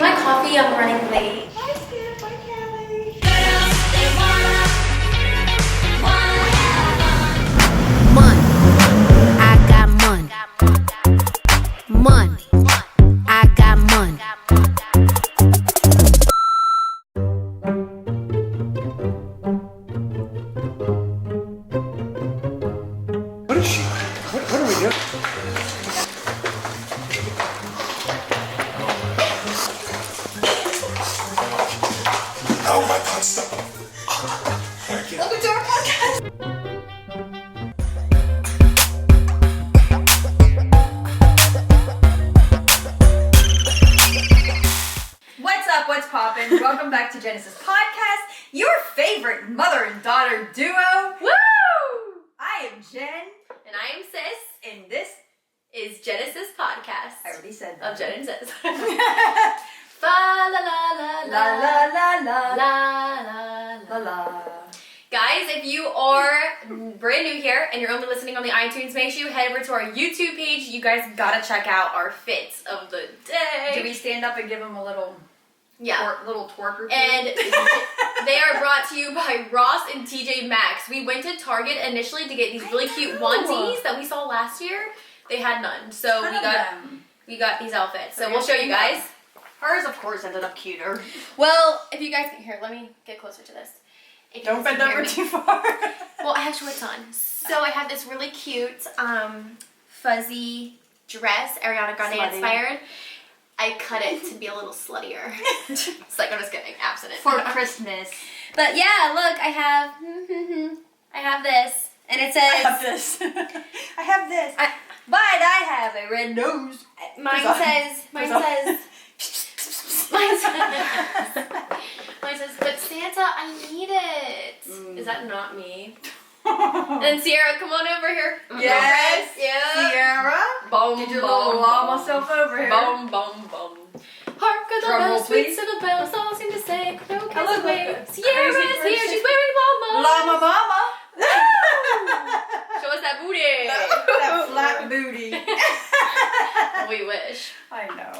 getting my coffee. I'm running late. Hi, Skip. Hi, Kelly. Money, I got money. Money, I got money. What is she? What are we doing? Oh my God, stop. Welcome to our podcast. What's up? What's poppin'? Welcome back to Genesis Podcast, your favorite mother and daughter duo. Woo! I am Jen, And I am Sis. and this Is Genesis Podcast. I already said that. Of Jen and Sis. Fa la la la La la la la la la la. Guys, if you are brand new here and you're only listening on the iTunes, make sure you head over to our YouTube page. You guys gotta check out our fits of the day. Do we stand up and give them a little, little twerk or two? And they are brought to you by Ross and TJ Maxx. We went to Target initially to get these really cute onesies that we saw last year. They had none, so we got these outfits. So we'll show you guys. Hers, of course, ended up cuter. Well, if you guys can hear, let me get closer to this. If you Don't guys bend can hear over me. too far. Well, I have shorts on. So I have this really cute fuzzy dress, Ariana Grande Slutty. inspired. I cut it to be a little sluttier. It's like, I'm just kidding, abstinent. For Christmas. But yeah, look, I have this. And it says, I have this. I have this. But I have a red nose. mine says, but Santa, I need it. Is that not me? And Sierra, come on over here. Yes. Yeah. Sierra. Boom, Get your boom, little llama boom. self over here. Boom, boom, boom. Hark the Drum roll, bells, sweet please. little bells, all seem to say, crow I look away. like a Sierra's crazy here, person. she's wearing llama. Llama mama. Show us that booty. That flat booty. We wish. I know.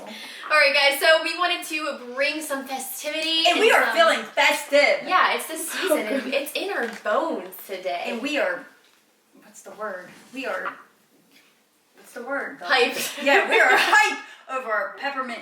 Alright guys, so we wanted to bring some festivity. And we are some- feeling festive. Yeah, it's the season and it's in our bones today. And we are, what's the word? We are, what's the word? Hype. Yeah, we are hype over our peppermint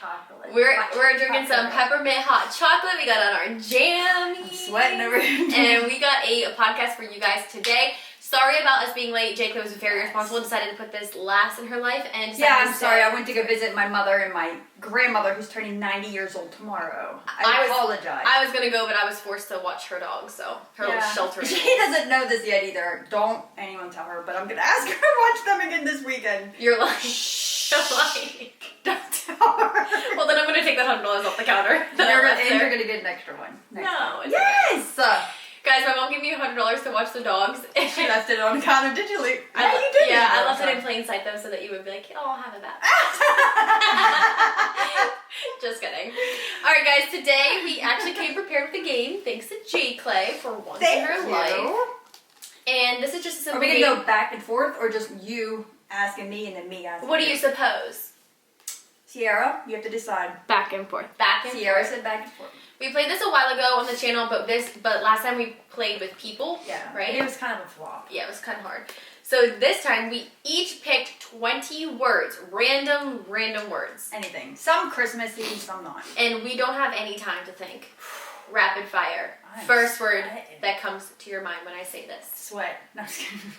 chocolate. We're Hot drinking some chocolate. peppermint hot chocolate. We got on our jammies. I'm sweating over here. And we got a podcast for you guys today. Sorry about us being late. Jacob was very responsible and decided to put this last in her life. And Yeah, decided I'm to sorry. say- I went to go visit my mother and my grandmother who's turning 90 years old tomorrow. I apologize. I was gonna go, but I was forced to watch her dog, so her little shelter. She doesn't know this yet either. Don't anyone tell her, but I'm going to ask her to watch them again this weekend. You're like, you're like. Don't tell her. Well, then I'm gonna take that $100 off the counter. And you're going to get an extra one. next No, time. it's Yes! Guys, my mom gave me $100 to watch the dogs. And She left it on the counter, did you leave? I you did. Yeah, I left it in plain sight though, so that you would be like, oh, I'll have it back. Just kidding. All right, guys. Today we actually came prepared with a game, thanks to J Clay for once in her life. And this is just a Are simple we game. going to go back and forth, or just you asking me and then me asking What do you suppose? Sierra, you have to decide. Back and forth. Back and Sierra forth. said back and forth. We played this a while ago on the channel, but last time we played with people. Yeah. Right. It was kind of a flop. Yeah, it was kind of hard. So this time we each picked 20 words, random words. Anything. Some Christmassy, some not. And we don't have any time to think. Rapid fire. I'm First word sweating. that comes to your mind when I say this. Sweat. No, I'm just kidding.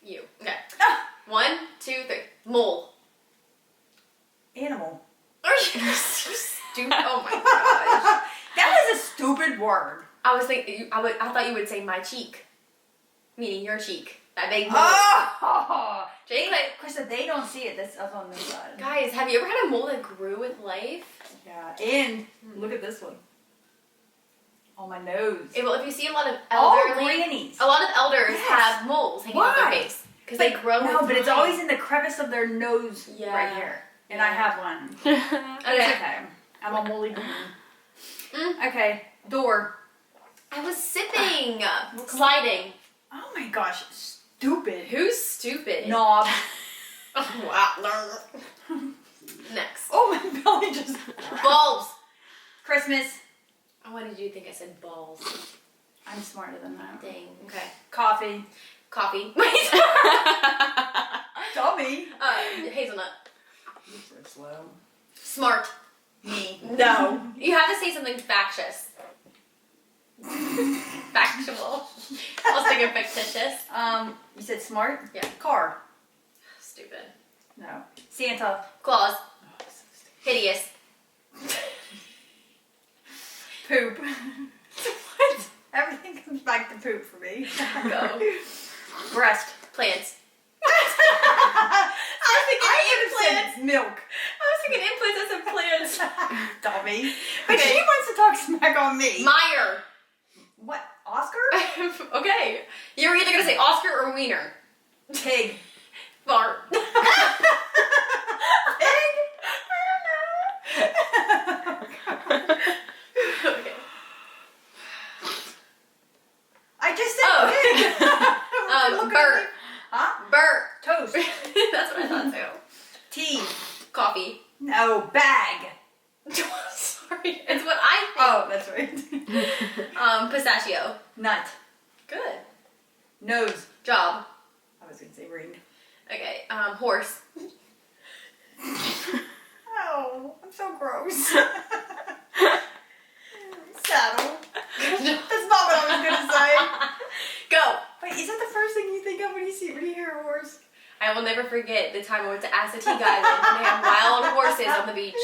You. Okay. Ah, 1, 2, 3. Mole. animal. Are you so stupid? Oh my gosh. That was a stupid word. I was thinking, I thought you would say my cheek. Meaning your cheek. That big mole. Oh! Jake, like, Of course, if they don't see it, that's up on this side. guys, have you ever had a mole that grew with life? Yeah. And look at this one. On my nose. Well, if you see a lot of All elderly, grannies. a lot of elders Yes. have moles hanging off their Why? face because they grow. No, with but it's time. always in the crevice of their nose Yeah. right here. And I have one. Okay. It's okay. I'm a molly queen. Okay. Door. I was sipping, sliding. Oh my gosh. Stupid. Who's stupid? Knob. Oh, wow. Next. Oh, my belly just... Bulbs. Christmas. Why did you think I said balls? I'm smarter than that. Dang. Okay. Coffee. Coffee. Wait. Dummy. Hazelnut. You're so slow. Smart. Me. No. You have to say something factious. Factual. I was thinking fictitious. You said smart? Yeah. Car. Stupid. No. Santa. Claus. Oh, so stupid. Hideous. Poop. What? Everything comes back to poop for me. Go. Breast. Plants. I would have said milk. I was thinking inputs as in plants. Dummy. But Okay. she wants to talk smack on me. Meyer. What? Oscar? Okay. You're either gonna say Oscar or Wiener. Pig. Fart. Pig? Okay. I just said pig. Look at Bert. me. Huh? Bert. Toast. That's what I thought too. Tea. Coffee. No. Bag. Sorry. It's what I Oh, that's right. think. Pistachio. Nut. Good. Nose. Job. I was going to say ring. Okay. Horse. Oh, I'm so gross. Saddle. That's not what I was going to say. Go. Wait, is that the first thing you think of when you hear a horse? I will never forget the time I went to Assateague Island and they have wild horses on the beach.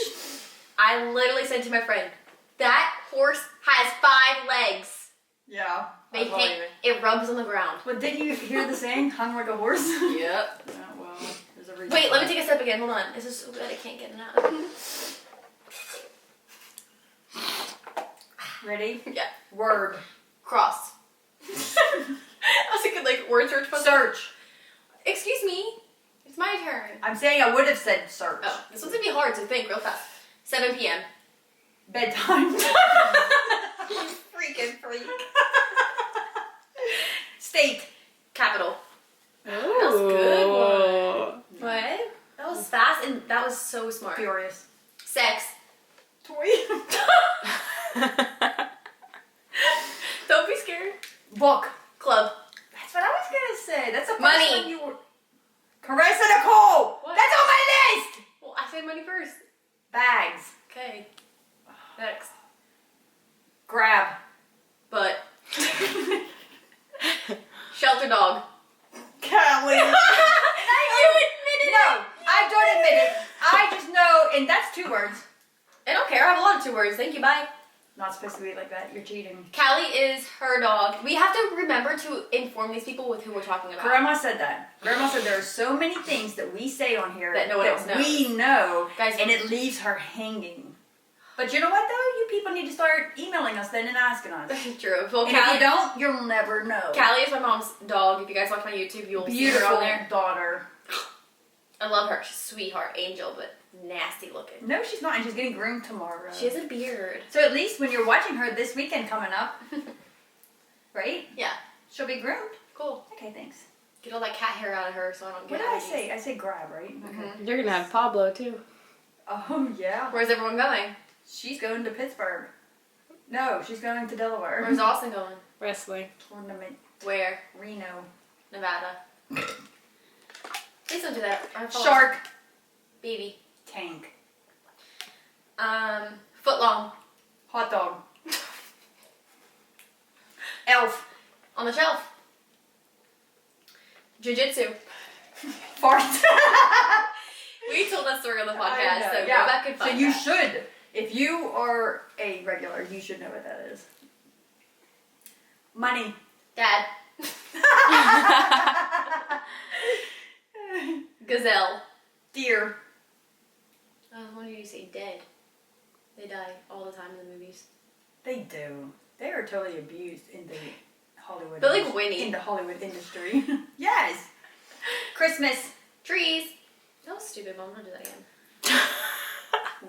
I literally said to my friend, that horse has 5 legs. Yeah. They hang, it rubs on the ground. But didn't you hear the saying, hung like a horse? Yep. Yeah, well, there's a reason. Wait, let me take a sip again. Hold on. This is so good. I can't get it out. Ready? Yeah. Word. Cross. I was thinking like word search function. Search. Excuse me. It's my turn. I'm saying I would have said search. Oh, this one's gonna be hard, so think real fast. 7 p.m. Bedtime. Freaking freak. State. Capital. Ooh. That was a good one. What? That was fast and that was so smart. Furious. Sex. Toy. Don't be scared. Book. Club. That's what I was gonna say. That's the first Money. one you were. Caressa Nicole. What? That's on my list. Well, I said money first. Bags. Okay. Next. Grab. But. Shelter dog. Kelly. You admitted No, I don't admit it. I just know, and that's 2 words. I don't care. I have a lot of 2 words. Thank you. Bye. Not supposed to be like that. You're cheating. Callie is her dog. We have to remember to inform these people with who we're talking about. Grandma said that. Grandma said there are so many things that we say on here That no one else knows. we know, Guys, and it leaves her hanging. But you know what though? You people need to start emailing us then and asking us. True. Well, And if Callie, you don't, you'll never know. Callie is my mom's dog. If you guys watch my YouTube, you'll see her Beautiful on there. daughter. I love her. She's a sweetheart, angel, but nasty looking. No, she's not, and she's getting groomed tomorrow. She has a beard. So at least when you're watching her this weekend coming up, right? Yeah. She'll be groomed. Cool. Okay, thanks. Get all that cat hair out of her so I don't What get did I allergies. say? I say grab, right? Okay. You're gonna have Pablo too. Oh yeah. Where's everyone going? She's going to Pittsburgh. No, she's going to Delaware. Where's Austin going? Wrestling. Tournament. Where? Reno. Nevada. Please don't do that. Our fault. Shark. Baby. Tank. Foot long. Hot dog. Elf. On the shelf. Jiu-jitsu. Fart. We told that story on the I podcast, know, so yeah. go back and So find you that. should. If you are a regular, you should know what that is. Money. Dad. Gazelle. Deer. What did you say? Dead. They die all the time in the movies. They do. They are totally abused in the Hollywood. They're like Winnie. In the Hollywood industry. Yes. Christmas. Trees. That was stupid, Mom. Don't do that again.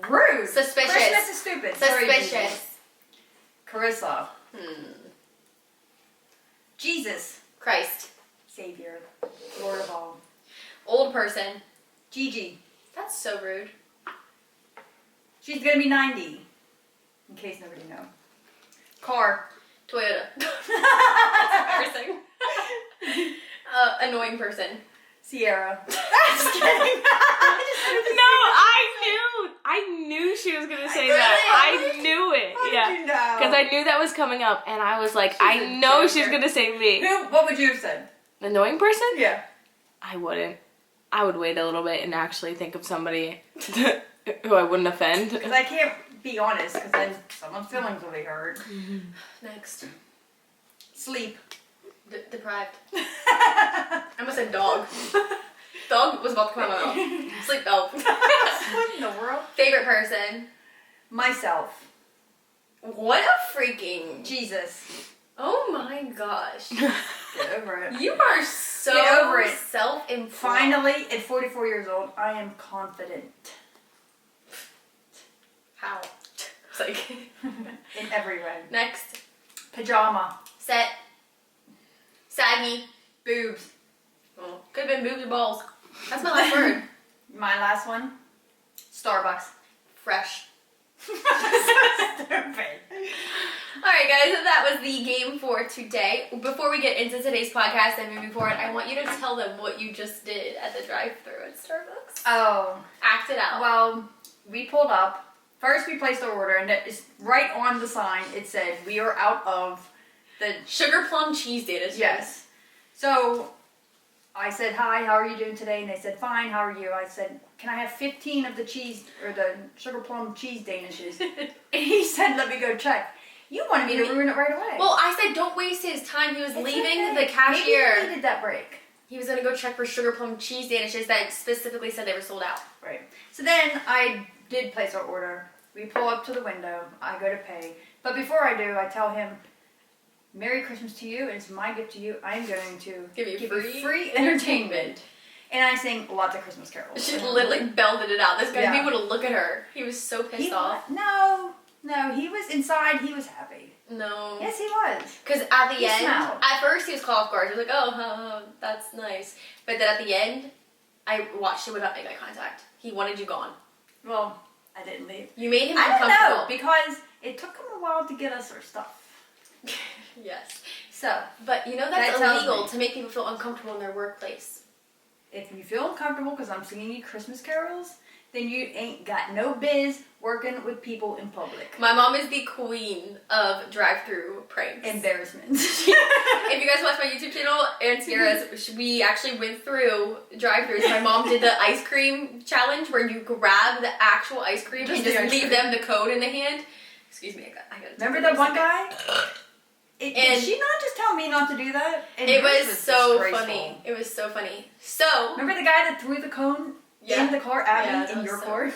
Rude. Suspicious. Christmas is stupid. Sorry, Jesus. Suspicious. Carissa. Jesus. Christ. Savior. Lord of all. Old person. Gigi. That's so rude. She's gonna be 90. In case nobody knows. Car. Toyota. That's embarrassing. Annoying person. Sierra. Just kidding. No, I knew she was gonna say that. I knew it. How Yeah. did you know? Because I knew that was coming up, and I was like, She's I a know joker. she's gonna say me. What would you have said? Annoying person? Yeah. I wouldn't. I would wait a little bit and actually think of somebody who I wouldn't offend. Because I can't be honest, because then someone's feelings will be hurt. Next. Sleep. Deprived. I almost said dog. Dog was about to come out of my mouth. Sleep dog. What in the world? Favorite person. Myself. What a freaking... Jesus. Oh my gosh. Get over it. You are so Get over it. self-employed. Finally, at 44 years old, I am confident. How? It's like... In every way. Next. Pajama. Set. Saggy. Boobs. Oh, could have been boobs or balls. That's my last word. My last one. Starbucks. Fresh. Stupid. Alright guys, so that was the game for today. Before we get into today's podcast and moving forward, I want you to tell them what you just did at the drive-thru at Starbucks. Oh. Act it out. Well, we pulled up. First, we placed our order, and it's right on the sign. It said, we are out of the... Sugar plum cheese data. Yes. So, I said, hi, how are you doing today? And they said, fine, how are you? I said, can I have 15 of the cheese, or the sugar plum cheese danishes? And he said, let me go check. You wanted me to ruin it right away. Well, I said don't waste his time. He was It's leaving okay. the cashier. Maybe he needed that break. He was gonna go check for sugar plum cheese danishes that specifically said they were sold out. Right. So then I did place our order. We pull up to the window. I go to pay. But before I do, I tell him, Merry Christmas to you, and it's my gift to you. I am going to Give you free entertainment. And I sing lots of Christmas carols. She literally belted it out. This guy Yeah. didn't even look at her. He was so pissed off. No, he was inside. He was happy. No. Yes, he was. Because at the He end, smiled. at first he was caught off guard. He was like, oh, that's nice. But then at the end, I watched him without making eye contact. He wanted you gone. Well, I didn't leave. You made him I don't know, uncomfortable. because it took him a while to get us our stuff. Yes. So, But you know that's That tells illegal me. to make people feel uncomfortable in their workplace. if you feel uncomfortable because I'm singing you Christmas carols, then you ain't got no biz working with people in public. My mom is the queen of drive-through pranks. Embarrassment. If you guys watch my YouTube channel and Sierra's, we actually went through drive-thrus. My mom did the ice cream challenge where you grab the actual ice cream and Just the just ice leave cream. them the code in the hand. Excuse me, I got Remember that one guy? Did And- she not just tell me not to do that? And It hers was so disgraceful. funny. It was so funny. So, Remember the guy that threw the cone Yeah. in the car at Yeah, me that in was your so- car?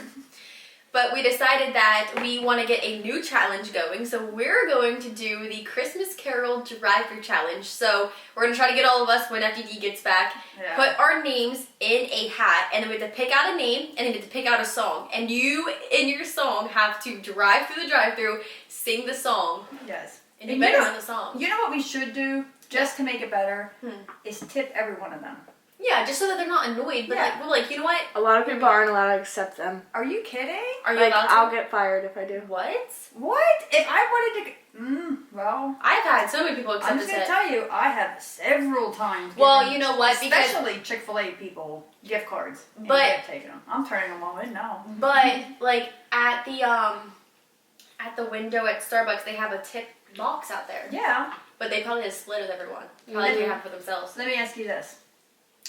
but we decided that we want to get a new challenge going. So we're going to do the Christmas Carol drive-thru challenge. So we're going to try to get all of us when FDD gets back, Yeah. put our names in a hat, and then we have to pick out a name, and then we have to pick out a song. And you, in your song, have to drive through the drive-thru, sing the song, Yes. and you And better you know- on the song. You know what we should do, just to make it better, Hmm. is tip every one of them. Yeah, just so that they're not annoyed. But Yeah. like, we're like, you know what? A lot of people aren't allowed to accept them. Are you kidding? Are you Like, allowed to? I'll get fired if I do. What? What? If I wanted to... well... I've had so many people accept I'm this just going to hit. tell you, I have several times Well, given you know what? Because especially Chick-fil-A people gift cards. And But- they've taken them. I'm turning them all in now. But like at the window at Starbucks, they have a tip box out there. Yeah. But they probably just split with everyone. Probably Mhm. they have it for themselves. Let me ask you this.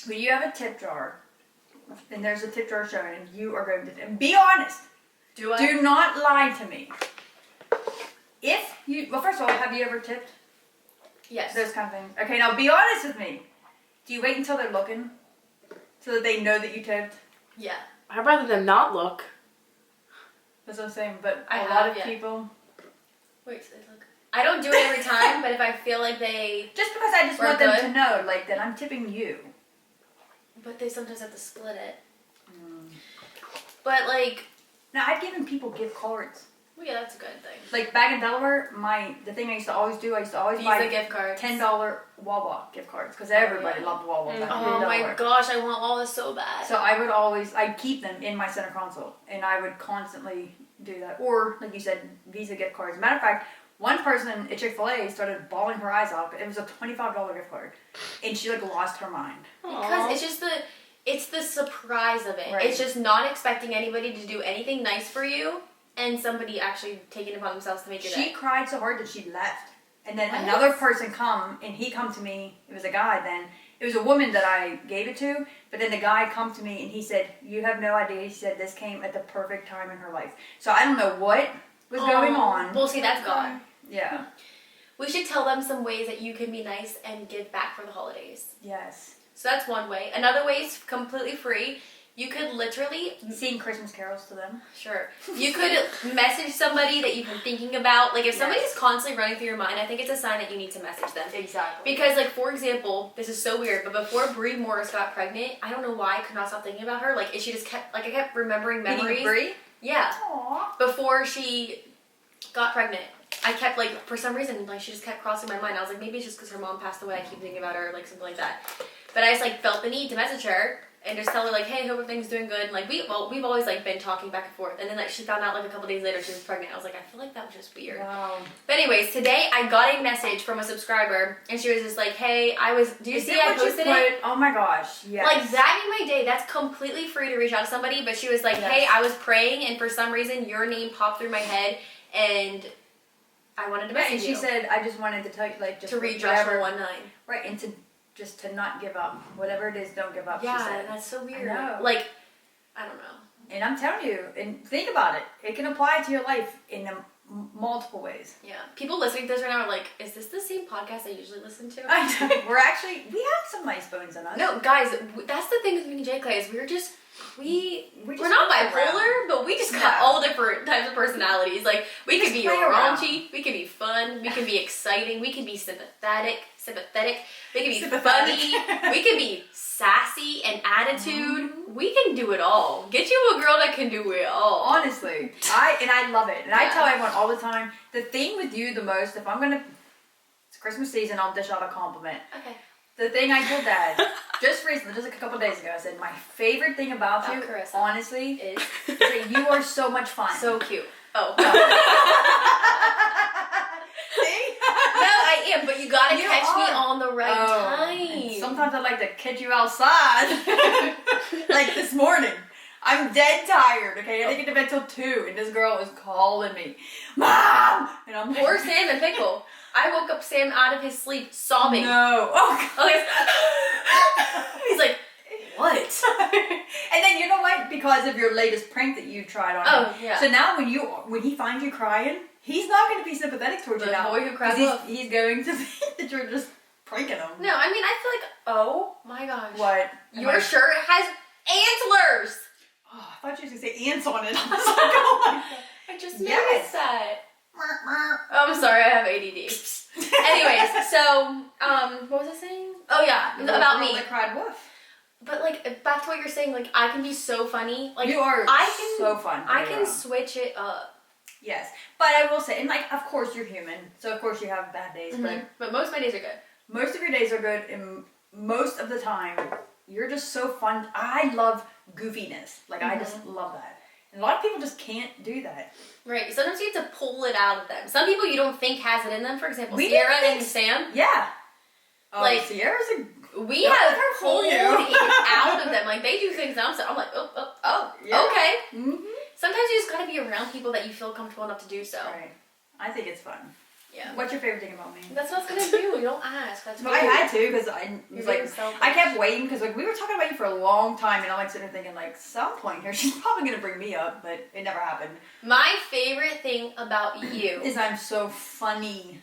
When you have a tip jar, and there's a tip jar showing, and you are going to... be honest. Do I? Do not lie to me. If you... Well, first of all, have you ever tipped? Yes. Those kind of things. Okay, now be honest with me. Do you wait until they're looking? So that they know that you tipped? Yeah. I'd rather them not look. That's what I'm saying, but I a lot have, of yeah. people... Wait, so they look. I don't do it every time, but if I feel like they... Just because I just We're want them good. to know, like, that I'm tipping you. But they sometimes have to split it. Mm. But like... Now, I've given people gift cards. Well, yeah, that's a good thing. Like, back in Delaware, the thing I used to always do, I used to always Visa buy gift cards. $10 Wawa gift cards. Because everybody yeah. loved Wawa back in Oh my Delaware. gosh, I want all this so bad. So I'd keep them in my center console. And I would constantly do that. Or, like you said, Visa gift cards. Matter of fact, one person at Chick-fil-A started bawling her eyes out. It was a $25 gift card. And she, like, lost her mind. Because it's just it's the surprise of it. Right. It's just not expecting anybody to do anything nice for you and somebody actually taking it upon themselves to make it. She cried so hard that she left. And then What? another person and he come to me. It was a guy then. It was a woman that I gave it to. But then the guy come to me and he said, you have no idea. He said this came at the perfect time in her life. So I don't know what was going on. Well, see, that's God. Yeah. We should tell them some ways that you can be nice and give back for the holidays. Yes. So that's one way. Another way is completely free. You could literally... Sing Christmas carols to them. Sure. You could message somebody that you've been thinking about. Like, if somebody's constantly running through your mind, I think it's a sign that you need to message them. Exactly. Because, like, for example, this is so weird, but before Brie Morris got pregnant, I don't know why I could not stop thinking about her. Like, she just kept... Like, I kept remembering memories. Brie? Yeah. Aww. Before she got pregnant. I kept, like, for some reason, like, she just kept crossing my mind. I was like, maybe it's just because her mom passed away. I keep thinking about her, like, something like that. But I just, like, felt the need to message her and just tell her, like, hey, hope everything's doing good. And, like, we've always, like, been talking back and forth. And then, like, she found out, like, a couple days later she was pregnant. I was like, I feel like that was just weird. Wow. But anyways, today I got a message from a subscriber, and she was just like, hey, do you see I posted it? Oh my gosh, yes. Like, that made my day. That's completely free to reach out to somebody. But she was like, hey, I was praying, and for some reason, your name popped through my head, and I wanted to message and she you. said, I just wanted to tell you, like, just To read whatever. Joshua 1:9. Right, and to not give up. Whatever it is, don't give up, she Yeah, said. that's so weird. I know. Like, I don't know. And I'm telling you, and think about it. It can apply to your life in multiple ways. Yeah. People listening to this right now are like, is this the same podcast I usually listen to? I know. We have some nice bones in us. No, guys, that's the thing with me and J. Clay is we're just we're just not move bipolar, around. but we just got all different types of personalities. Like, we can be play around. raunchy, we can be fun, we can be exciting, we can be sympathetic, we can be Sympathetic. funny, we can be sassy and attitude. We can do it all. Get you a girl that can do it all. Honestly, I love it, and I Yeah. tell everyone all the time. The thing with you the most, if I'm gonna, it's Christmas season, I'll dish out a compliment. Okay. The thing I told Dad just recently, just like a couple days ago, I said my favorite thing about you, Carissa, honestly, is that you are so much fun. so cute. Oh. See? No, I am, but you gotta You catch me are. on the right And time. sometimes I like to catch you outside. Like this morning. I'm dead tired, okay? I didn't get to bed till 2, and this girl is calling me, Mom! And I'm like, Poor Sam and Pickle. I woke up Sam out of his sleep sobbing. No. Oh, God. Okay. He's like, what? And then you know what? Because of your latest prank that you tried on Oh, him. yeah. So now when he finds you crying, he's not going to be sympathetic towards The you now. boy who cried 'Cause wolf. he's going to think that you're just pranking him. No, I mean, I feel like, oh my gosh. What? Your shirt has antlers. Oh, I thought you were going to say ants on it. I was like, oh my God. I just Yes. noticed that. Oh, I'm sorry, I have ADD. Anyways, so, what was I saying? Oh yeah, The about girl me. that cried wolf. But like, back to what you're saying, like, I can be so funny. Like, You are so fun. I to be can around. switch it up. Yes, but I will say, and like, of course you're human, so of course you have bad days, But most of my days are good. but most of your days are good, and most of the time, you're just so fun. I love goofiness. Like, I just love that. And a lot of people just can't do that. Right. Sometimes you have to pull it out of them. Some people you don't think has it in them. For example, We Sierra didn't and Sam. Yeah. Oh, Like, Sierra's a... We Yeah, have they're pulled for you. it out of them. Like, they do things, and I'm like, oh, Yeah. okay. Mm-hmm. Sometimes you just gotta be around people that you feel comfortable enough to do so. Right. I think it's fun. Yeah. What's your favorite thing about me? That's what I was gonna do. You don't ask. That's But I rude. had to, because I You're was being like, selfish. I kept waiting, because like we were talking about you for a long time, and I'm like sitting there thinking, like, some point here, she's probably gonna bring me up, but it never happened. My favorite thing about you Is I'm so funny.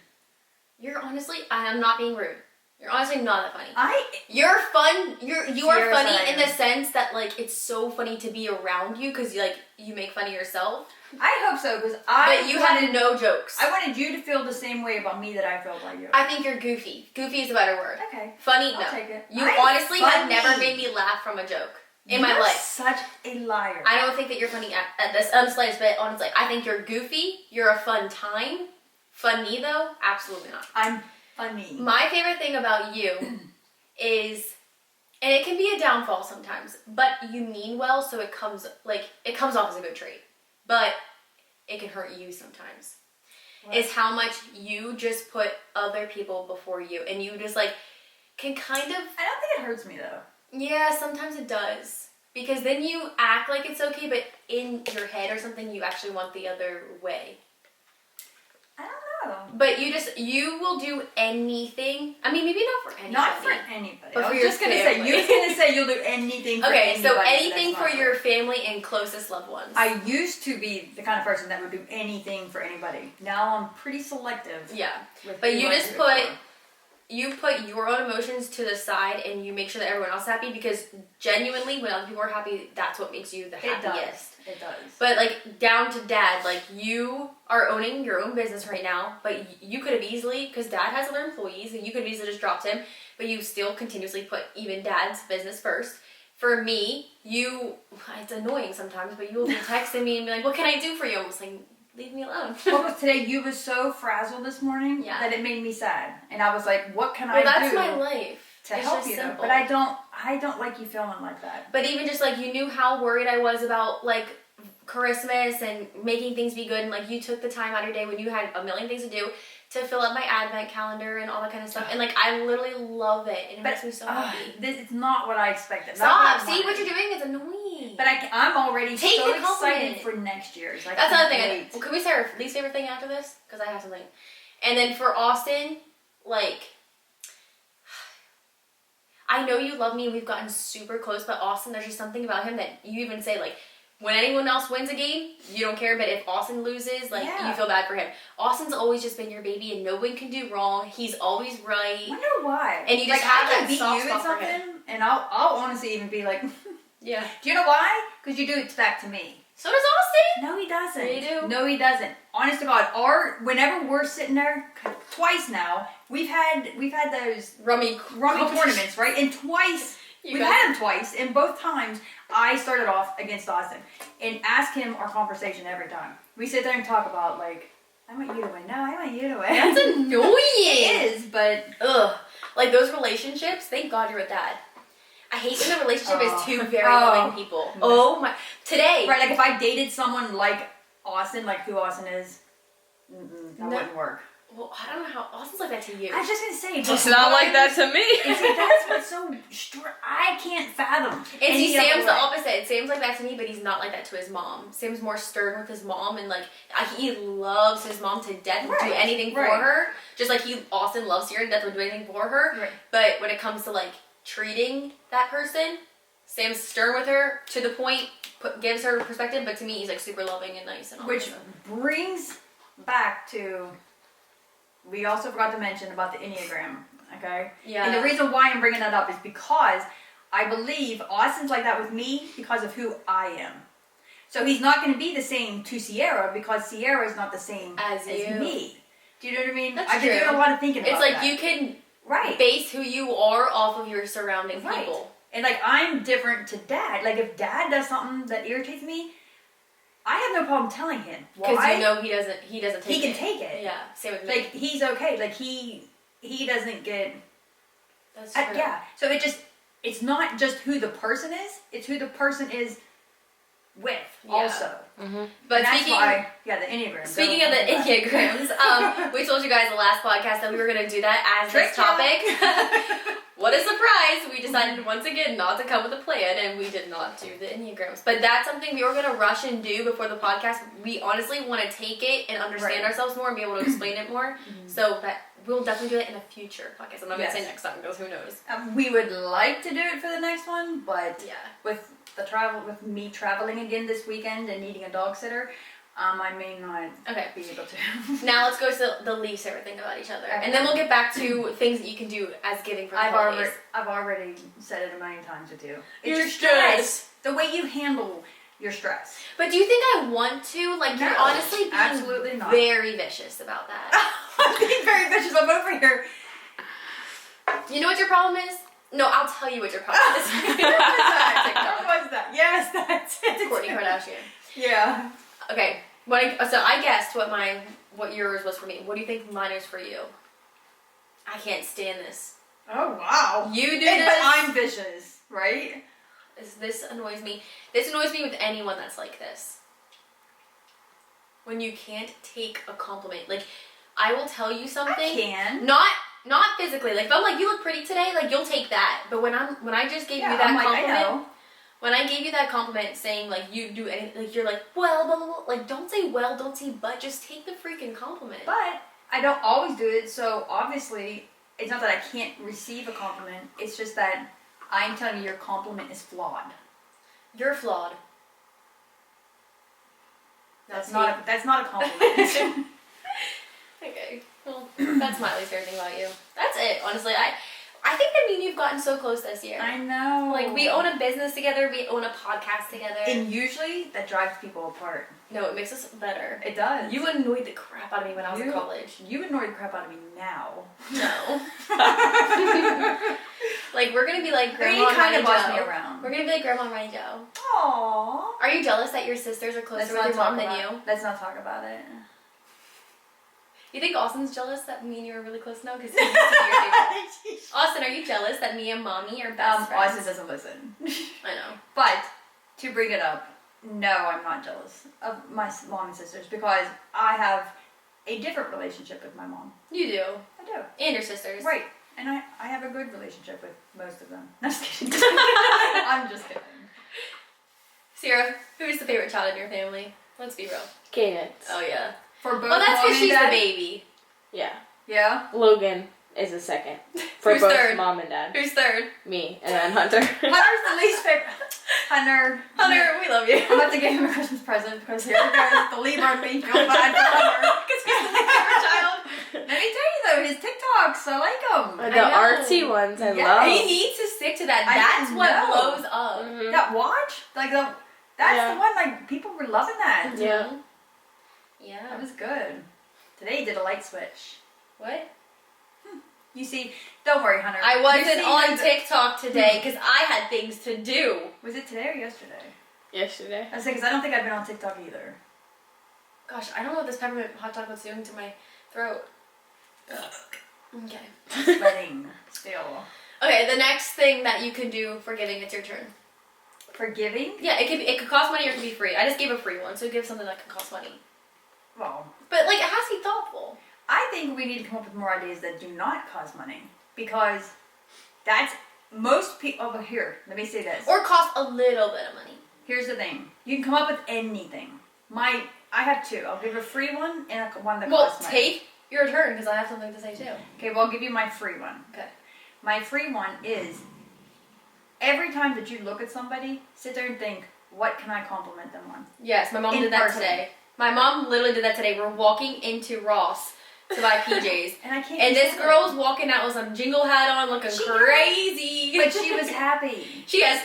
you're honestly, I am not being rude. You're honestly not that funny. I You're fun. You are Sierra funny said I in the am. sense that like it's so funny to be around you because like you make fun of yourself. hope so, because But you have no jokes. I wanted you to feel the same way about me that I felt about you. I think you're goofy. Goofy is a better word. Okay. Funny, no. I'll take it. You I'm honestly have funny. never made me laugh from a joke in my You're life. Such a liar. I don't think that you're funny at this slightest bit. Honestly, I think you're goofy. You're a fun time. Funny though, absolutely not. I'm funny. My favorite thing about you is, and it can be a downfall sometimes, but you mean well, so it comes off as a good trait. But it can hurt you sometimes. What? Is how much you just put other people before you, and you just like can kind of. I don't think it hurts me though. Yeah, sometimes it does. Because then you act like it's okay, but in your head or something, you actually want the other way. I don't know. But you will do anything. I mean, maybe not for anybody. Not for anybody. But I for was your just gonna family. say, you was gonna say you'll do anything for Okay, anybody. so but anything that's for not your right. family and closest loved ones. I used to be the kind of person that would do anything for anybody. Now I'm pretty selective. Yeah. with But who you I just do it put for. you put your own emotions to the side and you make sure that everyone else is happy, because genuinely when other people are happy, that's what makes you the It does. happiest. It does. But like down to dad, like you are owning your own business right now, but you could have easily, because dad has other employees, and you could have easily just dropped him, but you still continuously put even dad's business first. For me, it's annoying sometimes, but you will be texting me and be like, what can I do for you? I'm just like, leave me alone. What was today? You was so frazzled this morning that it made me sad, and I was like, "What can I do?" Well, that's my life. to It's help just you. Though. simple. But I don't like you feeling like that. But even just like you knew how worried I was about like Christmas and making things be good, and like you took the time out of your day when you had a million things to do to fill up my advent calendar and all that kind of stuff. And like I literally love it, and it makes me so happy. It's not what I expected. Stop! See what you're doing is annoying. But I'm already Take so the compliment. excited for next year's. That's another thing. Well, can we say our least favorite thing after this? Because I have something. And then for Austin, like, I know you love me and we've gotten super close, but Austin, there's just something about him that you even say, like, when anyone else wins a game, you don't care, but if Austin loses, like, you feel bad for him. Austin's always just been your baby and no one can do wrong. He's always right. I wonder why. And you just like, have I can that beat soft you at spot for him. something, and I'll honestly even be like, Yeah. do you know why? Because you do it back to me. So does Austin. No, he doesn't. Yeah, you do. No, he doesn't. Honest to God, whenever we're sitting there, twice now, we've had those Rummy tournaments, right? And twice, we've had them twice, and both times I started off against Austin and ask him our conversation every time. We sit there and talk about like, I want you to win. No, I want you to win. That's annoying. It is, but ugh. Like those relationships, thank God you're a dad. I hate when the relationship is two very loving people. Oh my. Today. Right, like if I dated someone like Austin, like who Austin is, that wouldn't work. Well, I don't know how Austin's like that to you. I was just gonna say, It's not like that to me. And see, that's what's so I can't fathom. And see, any Sam's other the way. opposite. Sam's like that to me, but he's not like that to his mom. Sam's more stern with his mom, and like he loves his mom to death and do anything for her. Just like Austin loves Sierra to death and would do anything for her. Right. But when it comes to like treating that person, Sam's stern with her to the point, gives her perspective. But to me, he's like super loving and nice and all. Which brings back to, we also forgot to mention about the Enneagram, okay? Yeah. And the reason why I'm bringing that up is because I believe Austin's like that with me because of who I am. So he's not going to be the same to Sierra because Sierra is not the same As you. me. Do you know what I mean? That's I've been true. doing a lot of thinking about It's like that. you can Right. base who you are off of your surrounding people. And like I'm different to Dad. Like if Dad does something that irritates me, I have no problem telling him. Because Why? you know he doesn't take it. He can take it. Yeah, same with me. Like he's okay. Like he doesn't get. That's true. Yeah. So it's not just who the person is. It's who the person is with also. But And that's speaking why, the Enneagram. Speaking of the Enneagrams, we told you guys the last podcast that we were going to do that as this topic. What a surprise! We decided once again not to come with a plan, and we did not do the Enneagrams. But that's something we were going to rush and do before the podcast. We honestly want to take it and understand ourselves more and be able to explain it more. So that we'll definitely do it in a future podcast. I'm not going to say next time because who knows. We would like to do it for the next one, but Yeah. with with me traveling again this weekend and needing a dog sitter, I may not be able to. Now let's go to the least favorite thing about each other, and then we'll get back to things that you can do as giving for the holidays. I've already said it a million times with you. Your It's stress. The way you handle your stress. But do you think I want to? Like, No, you're honestly being absolutely not. very vicious about that. I'm being very vicious. I'm over here. You know what your problem is? No, I'll tell you what your problem is. What was that? Yes, that's it. Kourtney Kardashian. Yeah. Okay. So I guessed what yours was for me. What do you think mine is for you? I can't stand this. Oh wow. You do But this. I'm vicious, right? This annoys me. This annoys me with anyone that's like this. when you can't take a compliment. Like, I will tell you something. I can. Not physically. Like, if I'm like, you look pretty today, like, you'll take that. But when I just gave you that compliment, I know. when I gave you that compliment saying, like, you do anything, like, you're like, well, blah, blah, blah. Like, don't say well, don't say but, just take the freaking compliment. But I don't always do it, so obviously, it's not that I can't receive a compliment. It's just that I'm telling you your compliment is flawed. You're flawed. That's not a compliment. Okay. Well, that's Miley's favorite thing about you. That's it, honestly. I think that me and you've gotten so close this year. I know. Like, we own a business together, we own a podcast together. And usually, that drives people apart. No, it makes us better. It does. You annoyed the crap out of me when I was in college. You annoy the crap out of me now. No. Like, we're gonna be like Grandma You and kind Ronnie of boss me Joe. around. We're gonna be like Grandma and Ronnie Joe. Aww. Are you jealous that your sisters are closer with your mom than you? Let's not talk about it. You think Austin's jealous that me and you are really close now? Because he used to be your favorite. Austin, are you jealous that me and Mommy are best friends? Austin doesn't listen. I know. But, to bring it up, no, I'm not jealous of my mom and sisters because I have a different relationship with my mom. You do. I do. And your sisters. Right. And I have a good relationship with most of them. No, I'm just kidding. I'm just kidding. Sierra, who is the favorite child in your family? Let's be real. Cadence. Oh, yeah. For both Well, that's mom because and she's dad? the baby. Yeah. Yeah. Logan is a second. For Who's both third? mom and dad. Who's third? Me. And then Hunter. Hunter's the least favorite. Hunter, We love you. I'm about to give him a Christmas present because here we go. The Libra made me feel bad for Hunter. Because he's the favorite child. Let me tell you though, his TikToks, I like them. The know. artsy ones I Yeah, love. He needs to stick to that. I That's what know. blows up. Mhm. That watch, like that's Yeah. the one. Like people were loving that. Yeah. Yeah. That was good. Today he did a light switch. What? You see, don't worry, Hunter. I You wasn't see on his- TikTok today because I had things to do. Was it today or yesterday? Yesterday. I was saying because I don't think I've been on TikTok either. Gosh, I don't know what this peppermint hot chocolate's doing to my throat. Okay. Sweating still. Okay, the next thing that you can do for giving, it's your turn. Forgiving? Yeah, it could cost money or it could be free. I just gave a free one, so give something that can cost money. Well, But like, it has to be thoughtful. I think we need to come up with more ideas that do not cost money because that's most people. Oh, but here, let me say this. Or cost a little bit of money. Here's the thing: you can come up with anything. I have two. I'll give a free one and one that Well, costs money. take your turn because I have something to say too. Okay, well, I'll give you my free one. Okay. My free one is every time that you look at somebody, sit there and think, what can I compliment them on? Yes, my mom In did that person. today. My mom literally did that today. We're walking into Ross to buy PJs. And I can't. And this control girl was walking out with some jingle hat on, looking She- crazy. it. But she was happy. She was.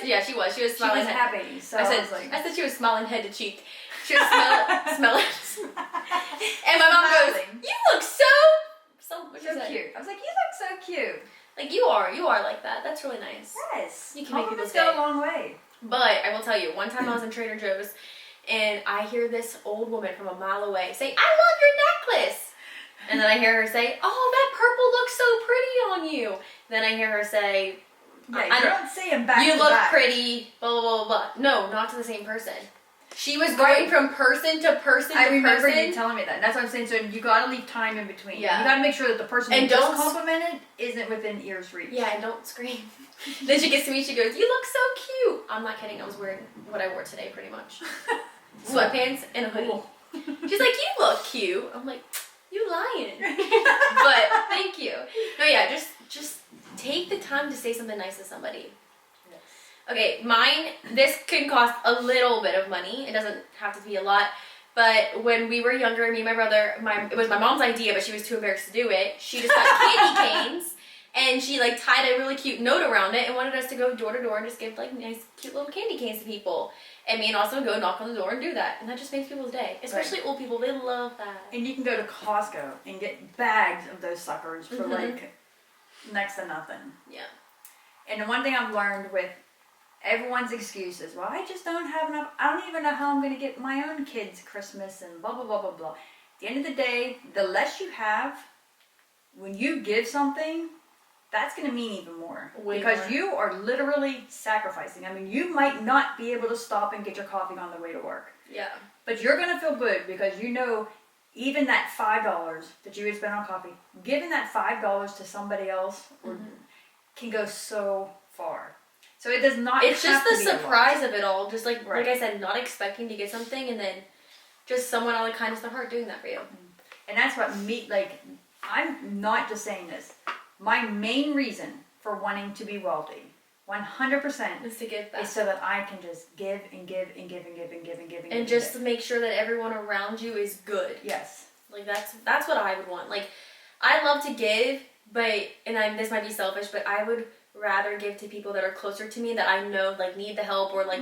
She was She smiling. was happy. So I was like, I said she was smiling head to cheek. She was smelling. And my mom goes, Smiling. "You look so what'd you so say? cute. I was like, you look so cute. Like you are like that. That's really nice. Yes. You can make Compliments people's go day. a long way. But I will tell you, one time I was in Trader Joe's, and I hear this old woman from a mile away say, "I love your necklace." And then I hear her say, "Oh, that purple looks so pretty on you." Then I hear her say, Yeah, I you don't- don't say them back "You to look back. pretty." Blah blah blah blah. No, not to the same person. She was Right. going from person to person I to remember person. you telling me that. That's what I'm saying. So you gotta leave time in between. Yeah. You gotta make sure that the person And who just don't- complimented isn't within ear's reach. Yeah, and don't scream. Then she gets to me, she goes, "You look so cute." I'm not kidding, I was wearing what I wore today pretty much. Sweatpants and a hoodie. She's like, "You look cute." I'm like, "You lying." But thank you. No, yeah, just take the time to say something nice to somebody. Yes. Okay, mine, this can cost a little bit of money. It doesn't have to be a lot. But when we were younger, me and my brother, it was my mom's idea, but she was too embarrassed to do it. She just got candy canes, and she like tied a really cute note around it and wanted us to go door to door and just give like nice, cute little candy canes to people. And me and Austin would go knock on the door and do that. And that just makes people's day. Especially old people, they love that. And you can go to Costco and get bags of those suckers for Mhm. like next to nothing. Yeah. And the one thing I've learned with everyone's excuses, well, I just don't have enough. I don't even know how I'm going to get my own kids Christmas and blah, blah, blah, blah, blah. At the end of the day, the less you have, when you give something, that's going to mean even more. Way because more. you are literally sacrificing. I mean, you might not be able to stop and get your coffee on the way to work. Yeah. But you're going to feel good because you know even that $5 that you would spend on coffee, giving that $5 to somebody else can go so far. So it does not It's have just to the be a surprise lot. of it all. Just like Right. I said, not expecting to get something and then just someone out of the kindness of their heart doing that for you. And that's what I'm not just saying this. My main reason for wanting to be wealthy, 100%, Is to give back. is so that I can just give and give and give and give and give and give and And give. just to make sure that everyone around you is good. Yes. Like that's what I would want. Like I love to give, but this might be selfish, but I would rather give to people that are closer to me that I know like need the help or like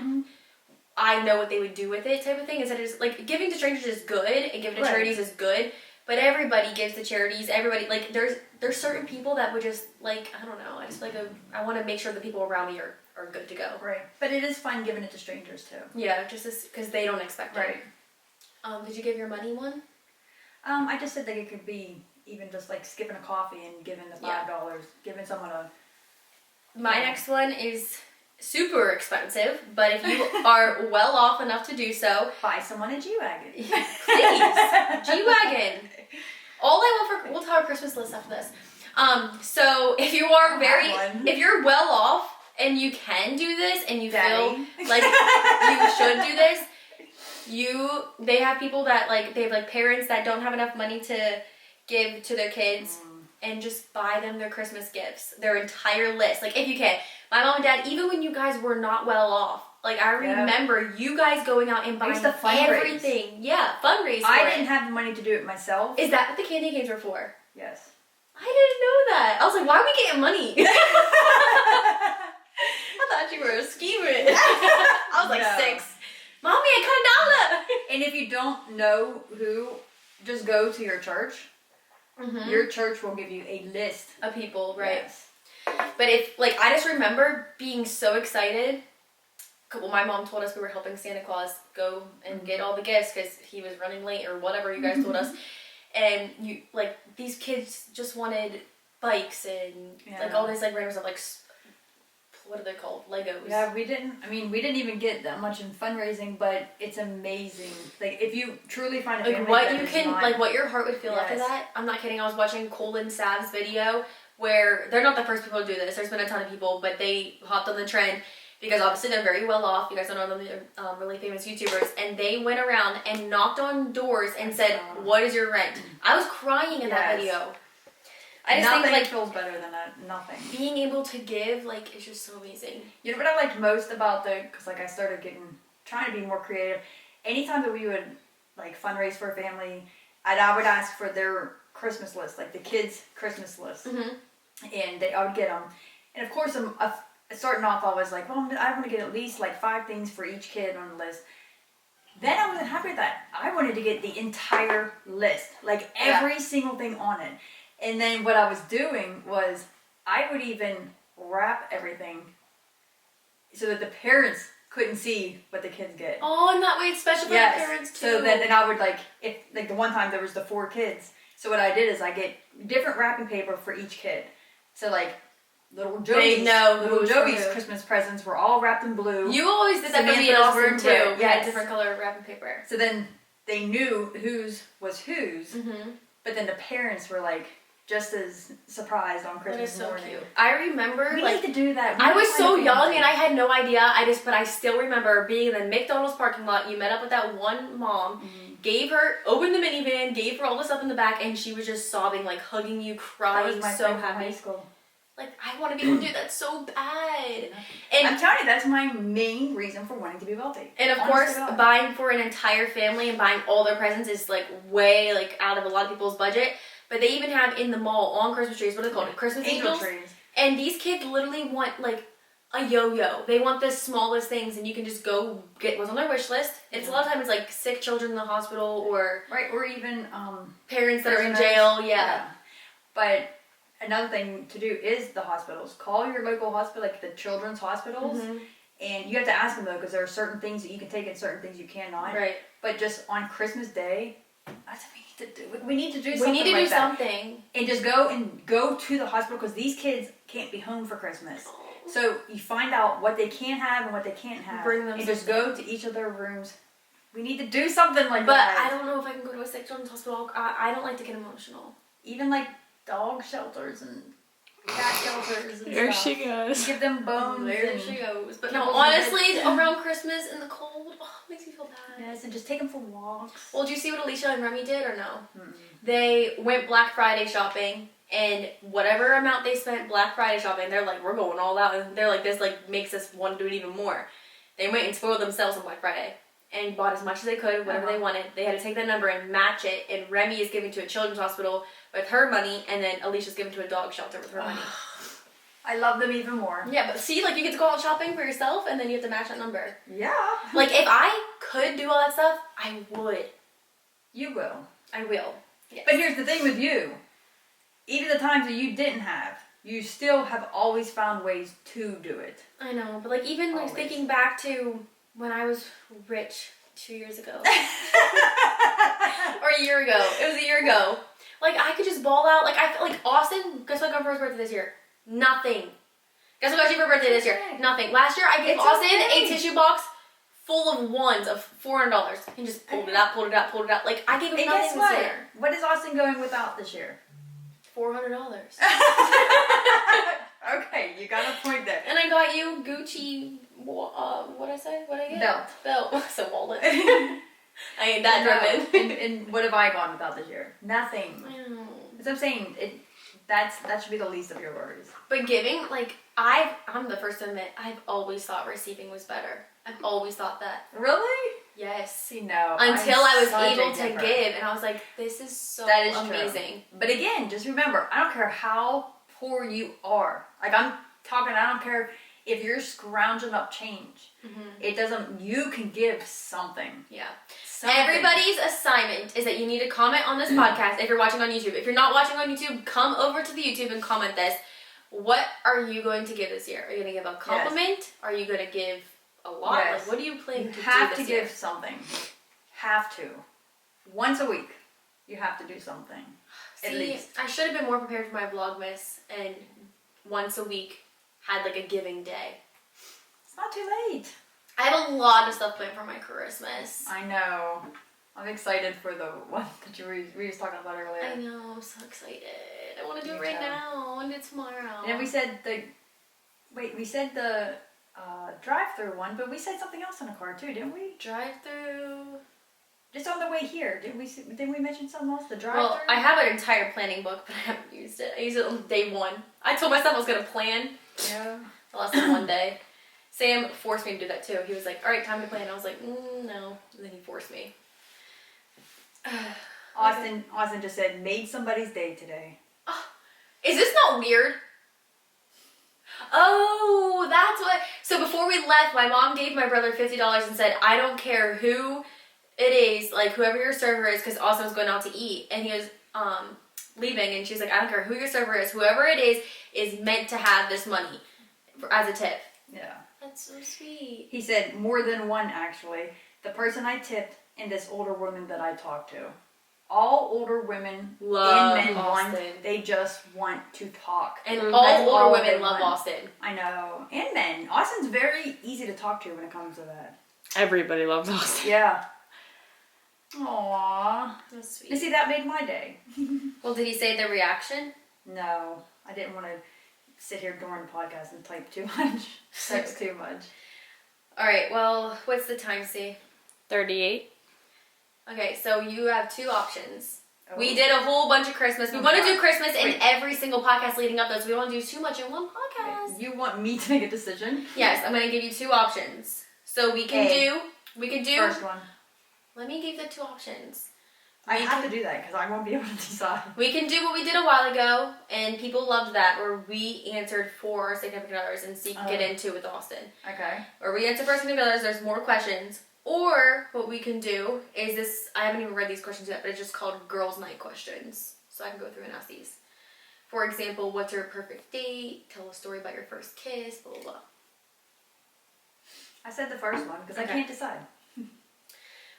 I know what they would do with it type of thing. Instead of just like giving to strangers is good and giving to Right. charities is good, but everybody gives to charities. Everybody like there's certain people that would just like I don't know. I just I want to make sure the people around me are good to go. Right. But it is fun giving it to strangers too. Yeah, just because they don't expect it. Right. Did you give your money one? I just said that it could be even just like skipping a coffee and giving the $5, giving someone a. My next one is super expensive, but if you are well off enough to do so, Buy someone a G-Wagon. please, G-Wagon. All I want we'll talk Christmas list after this. So if you are if you're well off and you can do this and you Daddy. feel like you should do this, they have people that they have parents that don't have enough money to give to their kids and just buy them their Christmas gifts, their entire list. Like if you can. My mom and dad, even when you guys were not well off, I remember you guys going out and buying used to fundraise. everything. Yeah, fundraise for I it. didn't have the money to do it myself. Is that what the candy canes were for? Yes. I didn't know that. I was like, why are we getting money? I thought you were scheming. I was like No. 6. Mommy, I got And if you don't know who, just go to your church. $1. Your church will give you a list. Of people, right? Yes. But if, I just remember being so excited. Well, my mom told us we were helping Santa Claus go and get all the gifts because he was running late or whatever you guys told us. And these kids just wanted bikes and all this random stuff what are they called? Legos. Yeah, we didn't even get that much in fundraising, but it's amazing. If you truly find a family what that you is can not, what your heart would feel after Yes. that. I'm not kidding. I was watching Cole and Sav's video where they're not the first people to do this. There's been a ton of people, but they hopped on the trend because obviously they're very well off. You guys don't know them, they're really famous YouTubers, and they went around and knocked on doors and said, "What is your rent?" I was crying in that Yes. video. I just nothing think feels better than that. Nothing. being able to give is just so amazing. You know what I liked most about because I started trying to be more creative. Anytime that we would fundraise for a family, I would ask for their Christmas list, the kids' Christmas list, and I would get them. And of course, starting off, I was like, well, I want to get at least 5 things for each kid on the list. Then I wasn't happy with that. I wanted to get the entire list, every single thing on it. And then what I was doing was I would even wrap everything so that the parents couldn't see what the kids get. Oh, and that way it's special for the parents too. So then I would if the one time there was the 4 kids. So what I did is I get different wrapping paper for each kid. So little Joey's, They know little who's Joey's who. Christmas presents were all wrapped in blue. You always did that for me in Samantha's were Austin in too. red, We had yes. different color wrapping paper. So then they knew whose was whose. Mm-hmm. But then the parents were just as surprised on That Christmas is so morning. cute. I remember We need to do that. We I need was to find so a young family. and I had no idea. But I still remember being in the McDonald's parking lot. You met up with that one mom, opened the minivan, gave her all the stuff in the back, and she was just sobbing, hugging you, That crying, was my so friend from high happy. school. I want to be able to do that so bad. I'm And telling you, that's my main reason for wanting to be wealthy. and of Honest course, to God. buying for an entire family and buying all their presents is way out of a lot of people's budget. But they even have in the mall on Christmas trees, what are they called? Christmas Angel angels. trees. And these kids literally want a yo-yo. They want the smallest things, and you can just go get what's on their wish list. It's a lot of times sick children in the hospital or Right, or even parents that are in prisoners. jail. Yeah. But another thing to do is the hospitals. Call your local hospital, the children's hospitals, and you have to ask them though, because there are certain things that you can take and certain things you cannot. Right. But just on Christmas Day, That's what we need to do. We need to do We something need to like do that. something. And just go to the hospital because these kids can't be home for Christmas. So you find out what they can have and what they can't have. Bring them and just go to each of their rooms. We need to do something like But that. I don't know if I can go to a sick children's hospital. I don't like to get emotional. Even like dog shelters and cat shelters and There stuff. she goes. Give them bones. There and she goes. But no, people's honestly, beds. around Christmas in the cold, makes me feel bad. Yes, and just take them for walks. Well, did you see what Alicia and Remy did or no? Mm-mm. They went Black Friday shopping, and whatever amount they spent Black Friday shopping, they're like, we're going all out. And they're like, this like makes us want to do it even more. They went and spoiled themselves on Black Friday and bought as much as they could, whatever they wanted. They had to take that number and match it, and Remy is giving to a children's hospital with her money, and then Alicia's giving to a dog shelter with her money. I love them even more. Yeah, but see, like, you get to go out shopping for yourself, and then you have to match that number. Yeah. Like, if I could do all that stuff, I would. You will. I will. Yes. But here's the thing with you. Even the times that you didn't have, you still have always found ways to do it. I know, but like even like Always. thinking back to when I was rich 2 years ago. Or a year ago. It was a year ago. Like I could just ball out. Like I feel like Austin, guess what I got for his birthday this year? Nothing. Guess what I got you for birthday this year? Okay. Nothing. Last year I gave It's Austin okay. a tissue box full of ones of $400. He just pulled it out, pulled it out, pulled it out. Like I gave him And nothing guess this what? year. What is Austin going without this year? $400. Okay, you got a point there. And I got you Gucci, what I say? What I get? Belt. So wallet. I ain't that driven. And what have I gone without this year? Nothing. I know. That's what I'm saying. That should be the least of your worries. But giving, like, I'm the first to admit, I've always thought receiving was better. I've always thought that. Really? Yes. See, no. Until I was such a able to giver. give, and I was like, this is so That is amazing. true. But again, just remember, I don't care how poor you are. Like I'm talking, I don't care if you're scrounging up change. It doesn't. You can give something. Yeah. Something. Everybody's assignment is that you need to comment on this podcast if you're watching on YouTube. If you're not watching on YouTube, come over to the YouTube and comment this. What are you going to give this year? Are you going to give a compliment? Are you going to give a lot? Yes. Like, what are you planning You to have do to this year? give something. Have to. Once a week, you have to do something. At See, least. I should have been more prepared for my Vlogmas and once a week had like a giving day. It's not too late. I have a lot of stuff planned for my Christmas. I know. I'm excited for the one that we were just talking about earlier. I know, I'm so excited. I want to do it Me right too. now and it's tomorrow. And then we said the drive-through one, but we said something else in the car too, didn't we? drive through. Just on the way here, didn't we mention something else? The drive-through. Well, I have an entire planning book, but I haven't used it. I used it on day one. I told myself I was gonna plan. Yeah. The last one day. Sam forced me to do that too. He was like, "All right, time to plan." I was like, "No," and then he forced me. Austin just said, made somebody's day today. Is this not weird? Oh, that's what. So before we left, my mom gave my brother $50 and said, "I don't care who it is, like whoever your server is," because Austin was going out to eat and he was leaving, and she's like, "I don't care who your server is, whoever it is meant to have this money as a tip." Yeah. That's so sweet. He said more than one actually. The person I tipped and this older woman that I talked to. All older women Love and men Austin. want, they just want to talk. And That's all all older they women love want. Austin. I know. And men. Austin's very easy to talk to when it comes to that. Everybody loves Austin. Yeah. Aww. That's You sweet. see, that made my day. Well, did he say the reaction? No, I didn't want to sit here during the podcast and type too much. Text too much. All right, well, what's the time, see? 38. Okay, so you have two options. Oh. We did a whole bunch of Christmas. We Oh, want to God. do Christmas in Wait. every single podcast leading up, though, so we don't want to do too much in one podcast. You want me to make a decision? Yes, I'm going to give you two options. So we can do, First one. let me give the two options. I We have can- to do that because I won't be able to decide. We can do what we did a while ago, and people loved that, where we answered for our significant others, and so you can get into with Austin. Okay. Or we answer for our significant others, there's more questions. Or what we can do is this, I haven't even read these questions yet, but it's just called Girls Night Questions. So I can go through and ask these. For example, what's your perfect date? Tell a story about your first kiss, blah, blah, blah. I said the first one because I Okay. can't decide.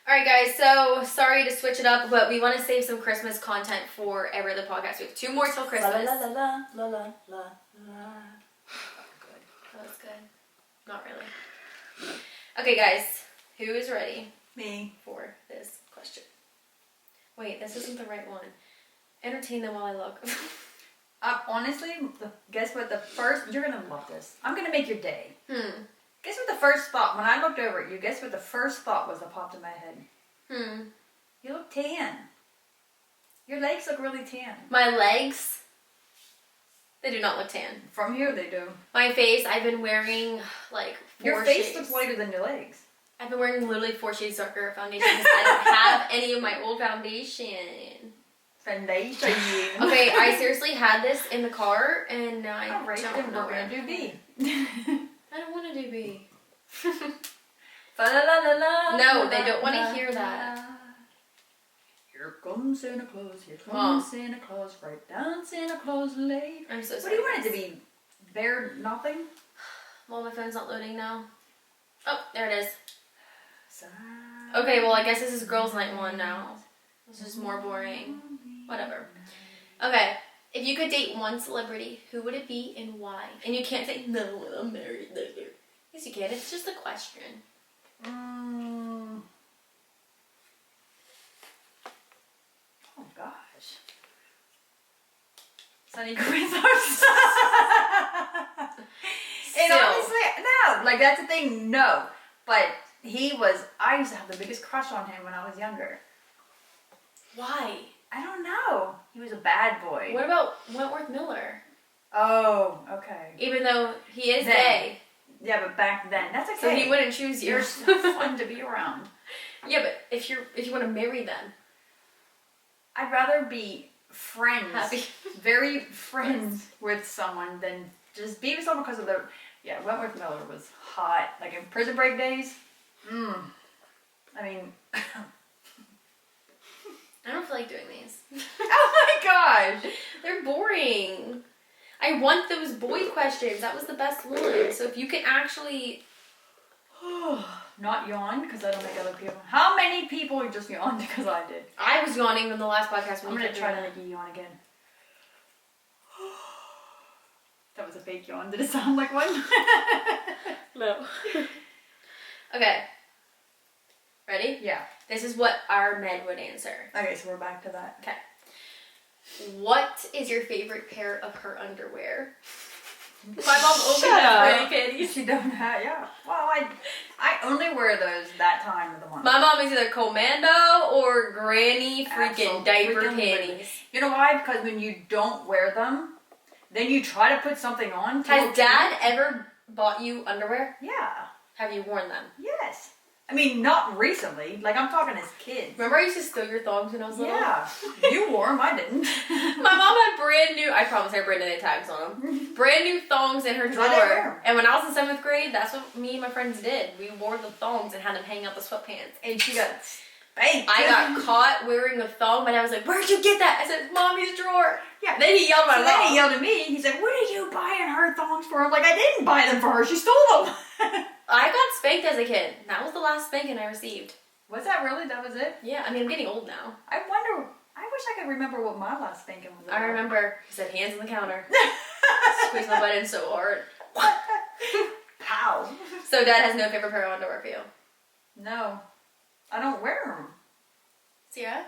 Alright guys, so sorry to switch it up, but we want to save some Christmas content for every other podcast. We have 2 more till Christmas. La la la la la la la. Good. That was good. Not really. Okay guys, who is ready Me. for this question? Wait, this isn't the right one. Entertain them while I look. Honestly, guess what the first... You're going to love this. I'm going to make your day. Guess what the first thought... When I looked over at you, guess what the first thought was that popped in my head? You look tan. Your legs look really tan. My legs, they do not look tan. From here, they do. My face, I've been wearing like 4 Your face shades. looks lighter than your legs. I've been wearing literally 4 shades darker foundation because I don't have any of my old foundation. Foundation. Okay, I seriously had this in the car and now I Alright, don't then know we're where. going to do B. I don't want to do B. No, they don't want to hear that. Here comes Santa Claus, here comes Santa Claus, right down Santa Claus Lane. I'm so What sorry. do you want it to be? Bear nothing? Well, my phone's not loading now. Oh, there it is. Okay, well, I guess this is Girls Night 1 now. This is more boring. Whatever. Okay, if you could date one celebrity, who would it be and why? And you can't say, no, I'm married later. Yes, you can. It's just a question. Oh gosh. Sunny Quizars. And honestly, no, like that's the thing, no. But I used to have the biggest crush on him when I was younger. Why? I don't know. He was a bad boy. What about Wentworth Miller? Oh, okay. Even though he is Then. gay, Yeah, but back then, that's okay. so he wouldn't choose you. You're so fun to be around. Yeah, but if you want to marry them, I'd rather be friends, Happy. very friends with someone than just be with someone because of the. Yeah, Wentworth Miller was hot. Like in Prison Break days. I mean, I don't feel like doing these. oh my gosh. They're boring. I want those boy questions. That was the best one. So if you can actually... Not yawn because I don't make other people. How many people just yawned because I did? I was yawning in the last podcast. I'm When gonna you try to make you yawn again. That was a fake yawn. Did it sound like one? No. Okay. Ready? Yeah. This is what our men would answer. Okay, so we're back to that. Okay. What is your favorite pair of her underwear? My mom opened Shut up. pretty panties. You don't have, yeah. Well, I only wear those that time of the month. My mom is either commando or granny freaking diaper Absolutely. panties. You know why? Because when you don't wear them, then you try to put something on. Has Dad ever bought you underwear? Yeah. Have you worn them? Yes. I mean, not recently. Like, I'm talking as kids. Remember I used to steal your thongs when I was little? Yeah. You wore them. I didn't. My mom had brand new, I promise I had brand new tags on them, brand new thongs in her I didn't wear 'em. drawer. And when I was in 7th grade, that's what me and my friends did. We wore the thongs and had them hang out the sweatpants. And she got spanked. I got caught wearing a thong, but I was like, where'd you get that? I said, Mommy's drawer. Yeah. Then he yelled at my So then mom. he yelled at me. He said, "What are you buying her thongs for?" I'm like, "I didn't buy them for her. She stole them." I got spanked as a kid. That was the last spanking I received. Was that really? That was it? Yeah, I mean, I'm getting old now. I wonder. I wish I could remember what my last spanking was. I remember he said, hands on the counter. Squeezed my butt in so hard. Pow. So Dad has no favorite pair of underwear for you. No, I don't wear them. Sierra?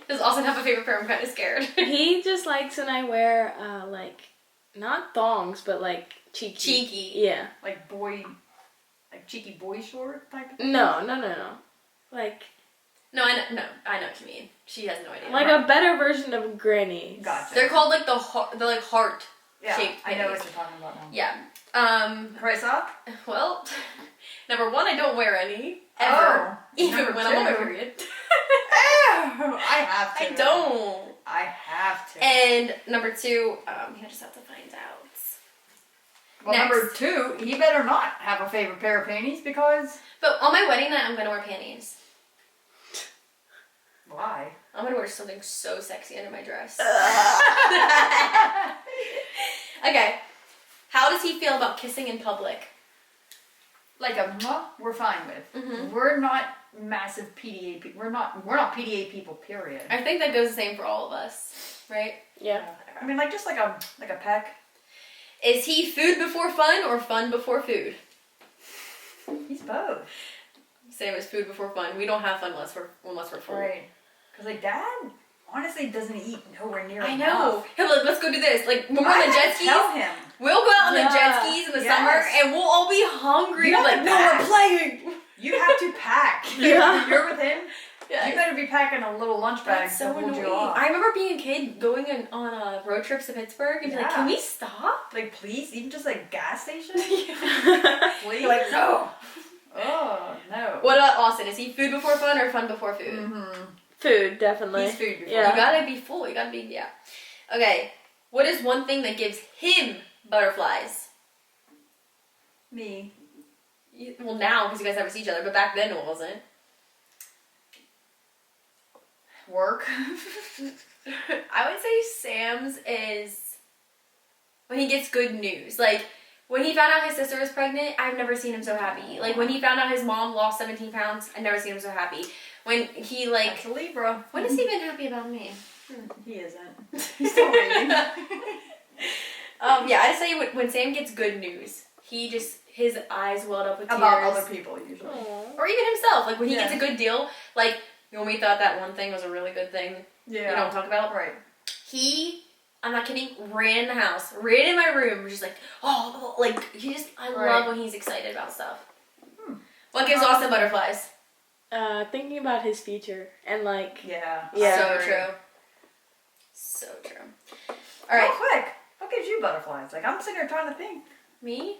Does Austin have a favorite pair? I'm kind of scared. He just likes when I wear, like, not thongs, but like cheeky. Cheeky. Yeah. Like cheeky boy short type of. No. Like No, I know what you mean. She has no idea. like a better version of granny. Gotcha. They're called like the heart yeah, shaped I know what panties. you're talking about now. Yeah. Price up? Well, number 1, I don't wear any ever, Oh, even number when I'm on my 2. period. I have to. I don't. I have to. And number 2, you just have to find out. Well, Next. number 2, he better not have a favorite pair of panties because But on my wedding night, I'm gonna wear panties. why? I'm gonna wear something so sexy under my dress. Okay. How does he feel about kissing in public? Like a muh, we're fine with. Mhm. We're not massive PDA people. We're not PDA people, period. I think that goes the same for all of us, right? Yeah. I mean, like just like a peck. Is he food before fun or fun before food? He's both. Same as food before fun. We don't have fun unless we're full. Right. Because like Dad honestly doesn't eat nowhere near I enough. know. Hey, look, let's go do this. Like when we're I on the had jet to skis, tell him. we'll go out on the jet Yeah. skis in the Yes. summer, and we'll all be hungry. You We're have like, to no, pack. we're playing. You have to pack. Yeah. You're with him. Yeah. You better be packing a little lunch bag That's to so hold annoying. you off. I remember being a kid going on road trips to Pittsburgh and be like, Yeah. can we stop? Like, please, even just like gas station. What Please. You're like, no. Oh no. about Austin? Is he food before fun or fun before food? Mm-hmm. Food, definitely. He's food before. Yeah. You gotta be full. You gotta be, yeah. Okay. What is one thing that gives him butterflies? Me. Well, now, because you guys never see each other, but back then it wasn't. Work. I would say Sam's is when he gets good news. Like, when he found out his sister was pregnant, I've never seen him so happy. Like, when he found out his mom lost 17 pounds, I've never seen him so happy. When he, like... That's a Libra. When has he been happy about me? He isn't. He's still waiting. Yeah, I just say when Sam gets good news, his eyes welled up with tears. About other people usually. Or even himself. Like, when he Yeah. gets a good deal, like, when we thought that one thing was a really good thing, Yeah. you don't talk about. Right. He, I'm not kidding, ran in the house, ran in my room, just like, oh, like, I Right. love when he's excited about stuff. What gives Austin butterflies? Thinking about his future and like, Yeah. Yeah. So Right. true. So true. Alright, Real quick. What gives you butterflies? Like, I'm sitting here trying to think. me?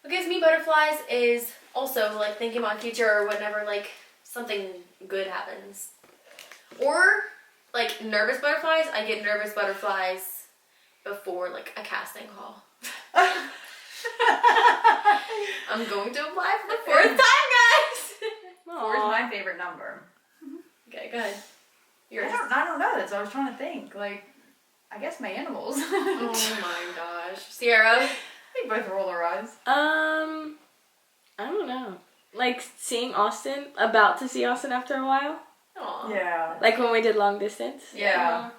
What gives me butterflies is also, like, thinking about future or whenever, like, something good happens. Or, like, nervous butterflies. I get nervous butterflies before, like, a casting call. I'm going to apply for the fourth time, guys! Four is my favorite number. Okay, go ahead. Yours. I don't know. That's what I was trying to think. Like, I guess my animals. Oh my gosh. Sierra? They both roll their eyes. I don't know. Like seeing Austin, about to see Austin after a while. Aw. Yeah. Like when we did long distance. Yeah.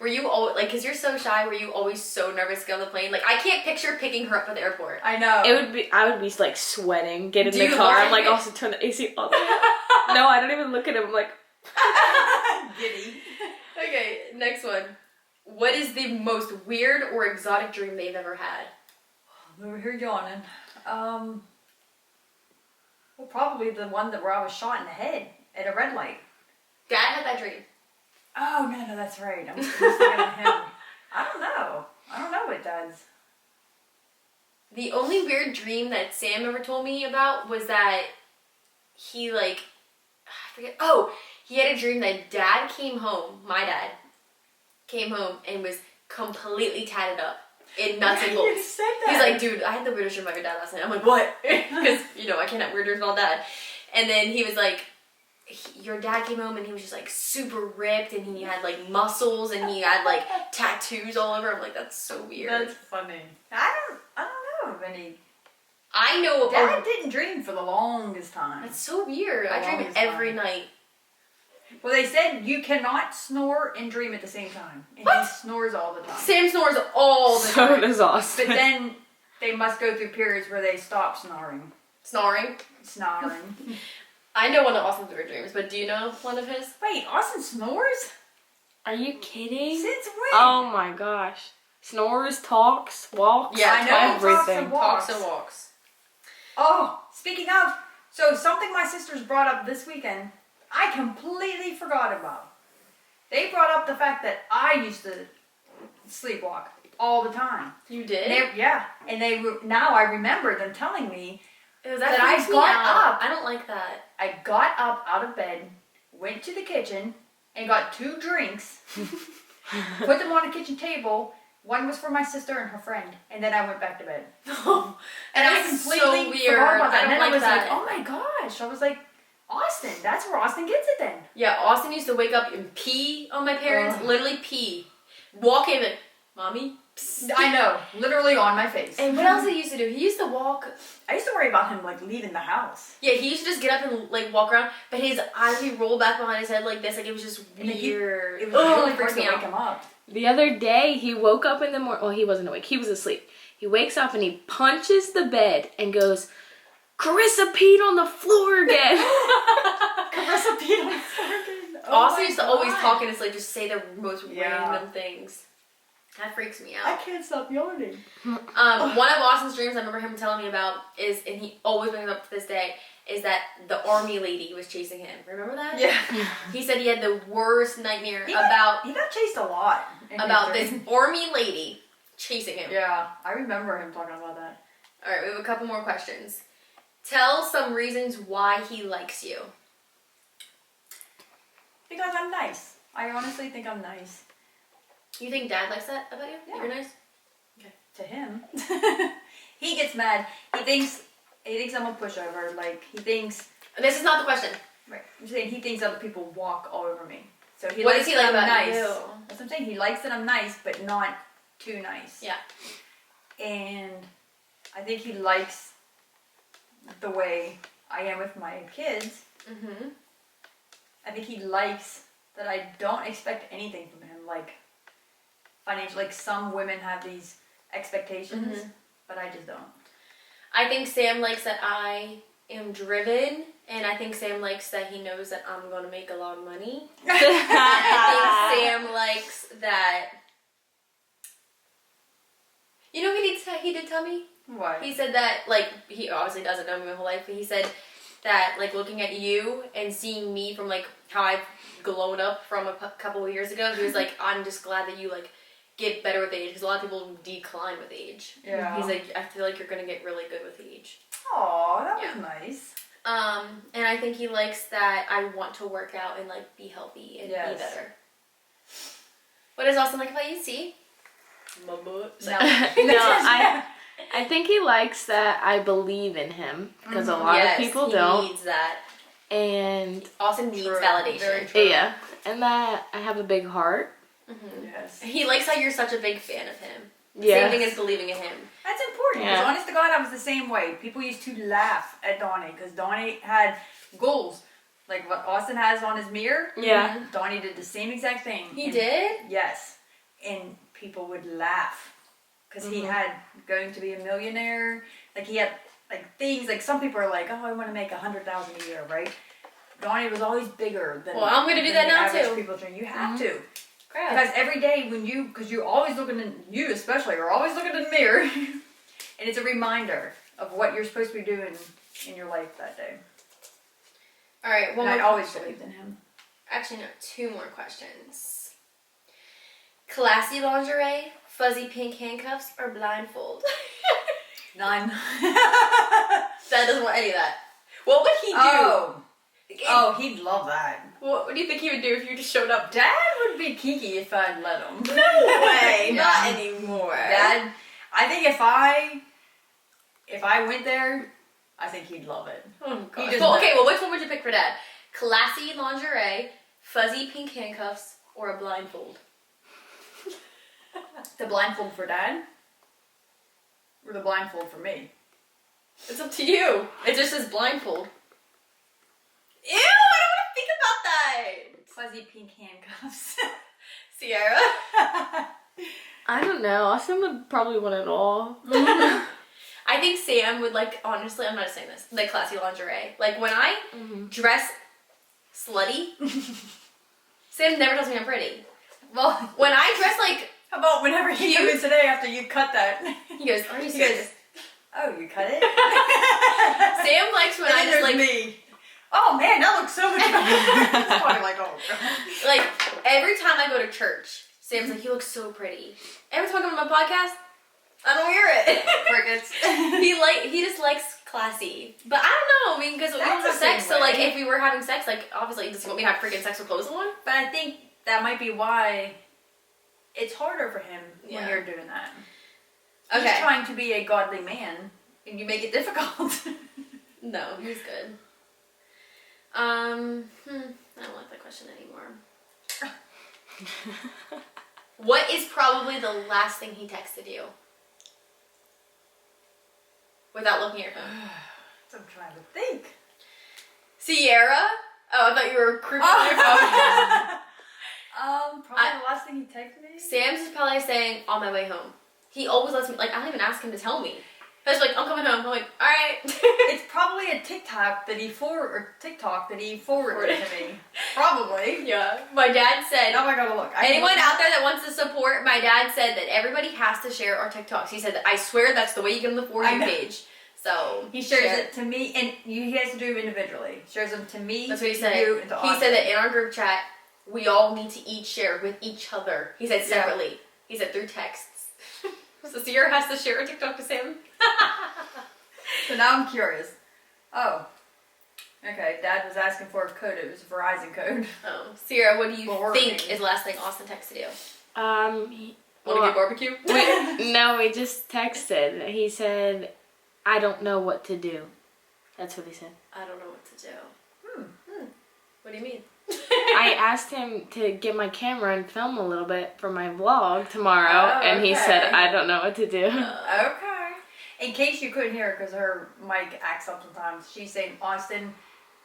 Were you always, like, because you're so shy, were you always so nervous to get on the plane? Like, I can't picture picking her up at the airport. I know. I would be like sweating, get in Do the you car. like I'm like, it? Austin, turn the AC all the way up. No, I don't even look at him. I'm like, Giddy. Okay, next one. What is the most weird or exotic dream they've ever had? I'm over here yawning. Well, probably the one where I was shot in the head at a red light. Dad had that dream. Oh, no, that's right. I'm just thinking of him. I don't know what does. The only weird dream that Sam ever told me about was that he, like, I forget. Oh, he had a dream that Dad came home, my dad, came home and was completely tatted up in nuts and You bolts. said that. He's like, dude, I had the weirdest dream about your dad last night. I'm like, what? Because, you know, I can't have weird dreams about dad. And then he was like, your dad came home and he was just like super ripped and he had like muscles and he had like tattoos all over. I'm like, that's so weird. That's funny. I don't know of any. I know. Dad didn't dream for the longest time. That's so weird. I dream longest every time. night. Well, they said you cannot snore and dream at the same time. And What? he snores all the time. Sam snores all the so time. does Austin. But then they must go through periods where they stop snoring. Snoring. Snoring. I know one of Austin's weird dreams, but do you know one of his? Wait, Austin snores? Are you kidding? Since when? Oh my gosh. Snores, talks, walks. Yeah, I know. everything. Walks. Talks and walks. Oh, speaking of, so something my sisters brought up this weekend, I completely forgot about. They brought up the fact that I used to sleepwalk all the time. You did? And now I remember them telling me That that I freaks me got out. up. I don't like that. I got up out of bed, went to the kitchen, and got 2 drinks, put them on a kitchen table. One was for my sister and her friend, and then I went back to bed. No. And I That's completely so weird. forgot about that. I And don't then I like was that. like, oh my gosh. I was like, Austin, that's where Austin gets it then. Yeah, Austin used to wake up and pee on my parents. Ugh. Literally pee. Walk in and, Mommy, I know, literally on my face. And what else did he used to do? He used to walk. I used to worry about him like leaving the house. Yeah, he used to just get up and like walk around, but his eyes would roll back behind his head like this. Like it was just weird. It was really freaks hard to me wake out. him up. The other day, he woke up in the morning. Well, he wasn't awake. He was asleep. He wakes up and he punches the bed and goes, "Carissa peed on the floor again." Carissa peed on the floor again. Austin used to always talk in his sleep, just say the most Yeah. random things. That freaks me I out. can't stop yawning. One of Austin's dreams I remember him telling me about is, and he always brings it up to this day, is that the army lady was chasing him. Remember that? Yeah. He said he had the worst nightmare He about got chased a lot. in his this dream. army lady chasing him. Yeah, I remember him talking about that. All right, we have a couple more questions. Tell some reasons why he likes you. Because I'm nice. I honestly think I'm nice. You think Dad likes that about you? Yeah. You're nice? To him. He gets mad. He thinks I'm a pushover. Like, he thinks... This is not the question. Right. I'm saying he thinks other people walk all over me. So he What likes does he like that I'm about nice. you? That's what I'm saying. He likes that I'm nice, but not too nice. Yeah. And I think he likes the way I am with my kids. Mm-hmm. I think he likes that I don't expect anything from him, like financial. Like some women have these expectations, but I just don't. I think Sam likes that I am driven, and I think Sam likes that he knows that I'm going to make a lot of money. And I think Sam likes that... You know what he did tell me? What? He said that, like, he obviously doesn't know me my whole life, but he said that, like, looking at you and seeing me from, like, how I've grown up from a couple of years ago, he was like, I'm just glad that you, like, get better with age, because a lot of people decline with age. Yeah. He's like, I feel like you're going to get really good with age. Aw, that Yeah. was nice. And I think he likes that I want to work out and, like, be healthy and Yes. be better. What does Austin like about you? See? My butt. No. I think he likes that I believe in him because a lot of people he don't. needs that. And Austin needs True. validation. Very true. yeah, and that I have a big heart. Yes. He likes how you're such a big fan of him. Yeah. Same thing as believing in him. That's important. Yeah. Because honest to God, I was the same way. People used to laugh at Donnie because Donnie had goals. Like what Austin has on his mirror. Yeah. Donnie did the same exact thing. He And- did? Yes. And people would laugh. Because he had going to be a millionaire. Like he had like things, like some people are like, oh, I want to make $100,000 a year, right? Donnie was always bigger than Well, I'm gonna do than that the now, average too. People dream. You have to. Crap. Because every day when because you're always looking in, you especially are always looking in the mirror, and it's a reminder of what you're supposed to be doing in your life that day. Alright, one And I more always question. believed in him. Actually, no, two more questions. Classy lingerie, fuzzy pink handcuffs, or blindfold? None. Dad doesn't want any of that. What would he do? Oh, he'd love that. What do you think he would do if you just showed up? Dad would be kinky if I'd let him. No way, Yeah. not anymore. Dad, I think if I went there, I think he'd love it. Oh He god. just Well, okay, knows. well, which one would you pick for Dad? Classy lingerie, fuzzy pink handcuffs, or a blindfold? The blindfold for Dad, or the blindfold for me? It's up to you. It just says blindfold. Ew, I don't want to think about that. Fuzzy pink handcuffs. Sierra? I don't know. Austin would probably want it all. I think Sam would like, honestly, I'm not saying this, like classy lingerie. Like when I dress slutty, Sam never tells me I'm pretty. Well, When I dress like, how about whenever he came in today after you cut that? he goes, are you He goes, serious? oh, you cut it? Sam likes when And I then just there's like, me. Oh man, that looks so much better. It's probably like, oh god. like every time I go to church, Sam's like, you look so pretty. Every time I come on my podcast, I don't wear it. Crickets. He just likes classy. But I don't know, I mean, because we don't That's have the sex, same so like way. if we were having sex, like obviously does he want me to have freaking sex with clothes on? But I think that might be why it's harder for him when Yeah. you're doing that. Okay. He's trying to be a godly man, and you make it difficult. No, he's good. I don't like that question anymore. What is probably the last thing he texted you? Without looking at your phone. I'm trying to think. Sierra? Oh, I thought you were creeping on your phone. Probably the last thing he texted me. Sam's is probably saying, on my way home. He always lets me, like, I don't even ask him to tell me. He's like, I'm coming home. I'm like, alright. It's probably a TikTok that he forwarded to me. Probably. Yeah. My dad said, Now I gotta look. anyone out there that wants to support, my dad said that everybody has to share our TikToks. He said that I swear that's the way you get on the For I You know. page. So He shares share. it to me, and he has to do them individually. Shares them to me, That's what he to said. you, and to He Austin. said that in our group chat, we all need to each share with each other. He said separately. He said through texts. So Sierra has to share a TikTok to Sam. So now I'm curious. Oh. Okay, Dad was asking for a code. It was a Verizon code. Oh, Sierra, what do you Boring. think is the last thing Austin texted you? Want to well, get barbecue? no, we just texted. He said, I don't know what to do. That's what he said. I don't know what to do. What do you mean? I asked him to get my camera and film a little bit for my vlog tomorrow, Oh, and he said, okay. I don't know what to do. Okay. In case you couldn't hear her because her mic acts up sometimes, she's saying Austin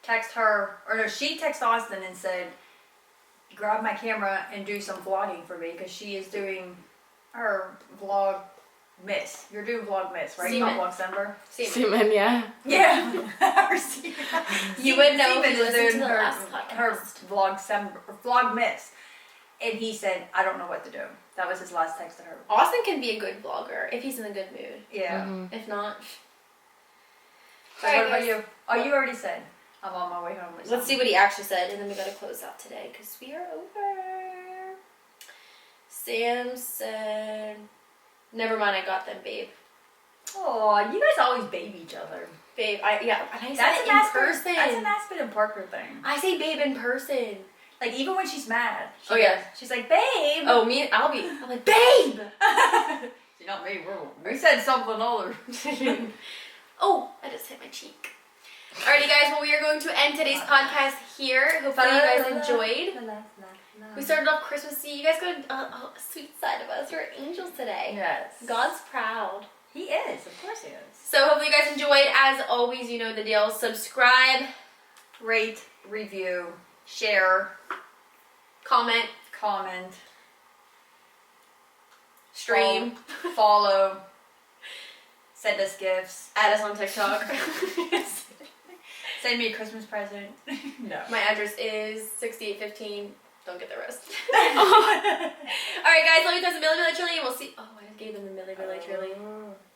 text her, or no, she texted Austin and said, grab my camera and do some vlogging for me because she is doing her vlog miss. You're doing vlog miss, right? Seaman. Not vlog December. Seaman, yeah. Yeah. You would know if you Seaman is listened to doing the her, last her podcast. vlog miss. And he said, I don't know what to do. That was his last text to her. Austin can be a good vlogger if he's in a good mood. Yeah. Mhm. If not, So Alright, what about guys. you? Oh, you already said. I'm on my way home. or let's something. see what he actually said, and then we gotta close out today because we are over. Sam said, "Never mind, I got them, babe. Oh, you guys always baby each other. Babe, and I say That's it an in Aspen. person. That's an Aspen and Parker thing. I say babe in person. Like even when she's mad. Oh, yeah. She's like, babe. Oh, I'm like, babe. See, not me. We said something other. Oh, I just hit my cheek. Alrighty, guys. Well, we are going to end today's podcast here. Hopefully, you guys enjoyed. We started off Christmassy. You guys got a sweet side of us. You're angels today. Yes. God's proud. He is. Of course he is. So hopefully you guys enjoyed. As always, you know the deal. Subscribe, Rate, review, share, comment, comment, stream, follow, send us gifts, add us on TikTok. send me a Christmas present. No. My address is 6815. Don't get the rest. Alright, guys. Love you guys a million, really, truly. And we'll see. Oh, I just gave them the million, really, truly.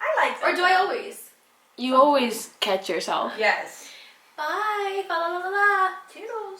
I like that. Or do I always? You always catch yourself. Yes. Bye. Fa la la la la. Toodles.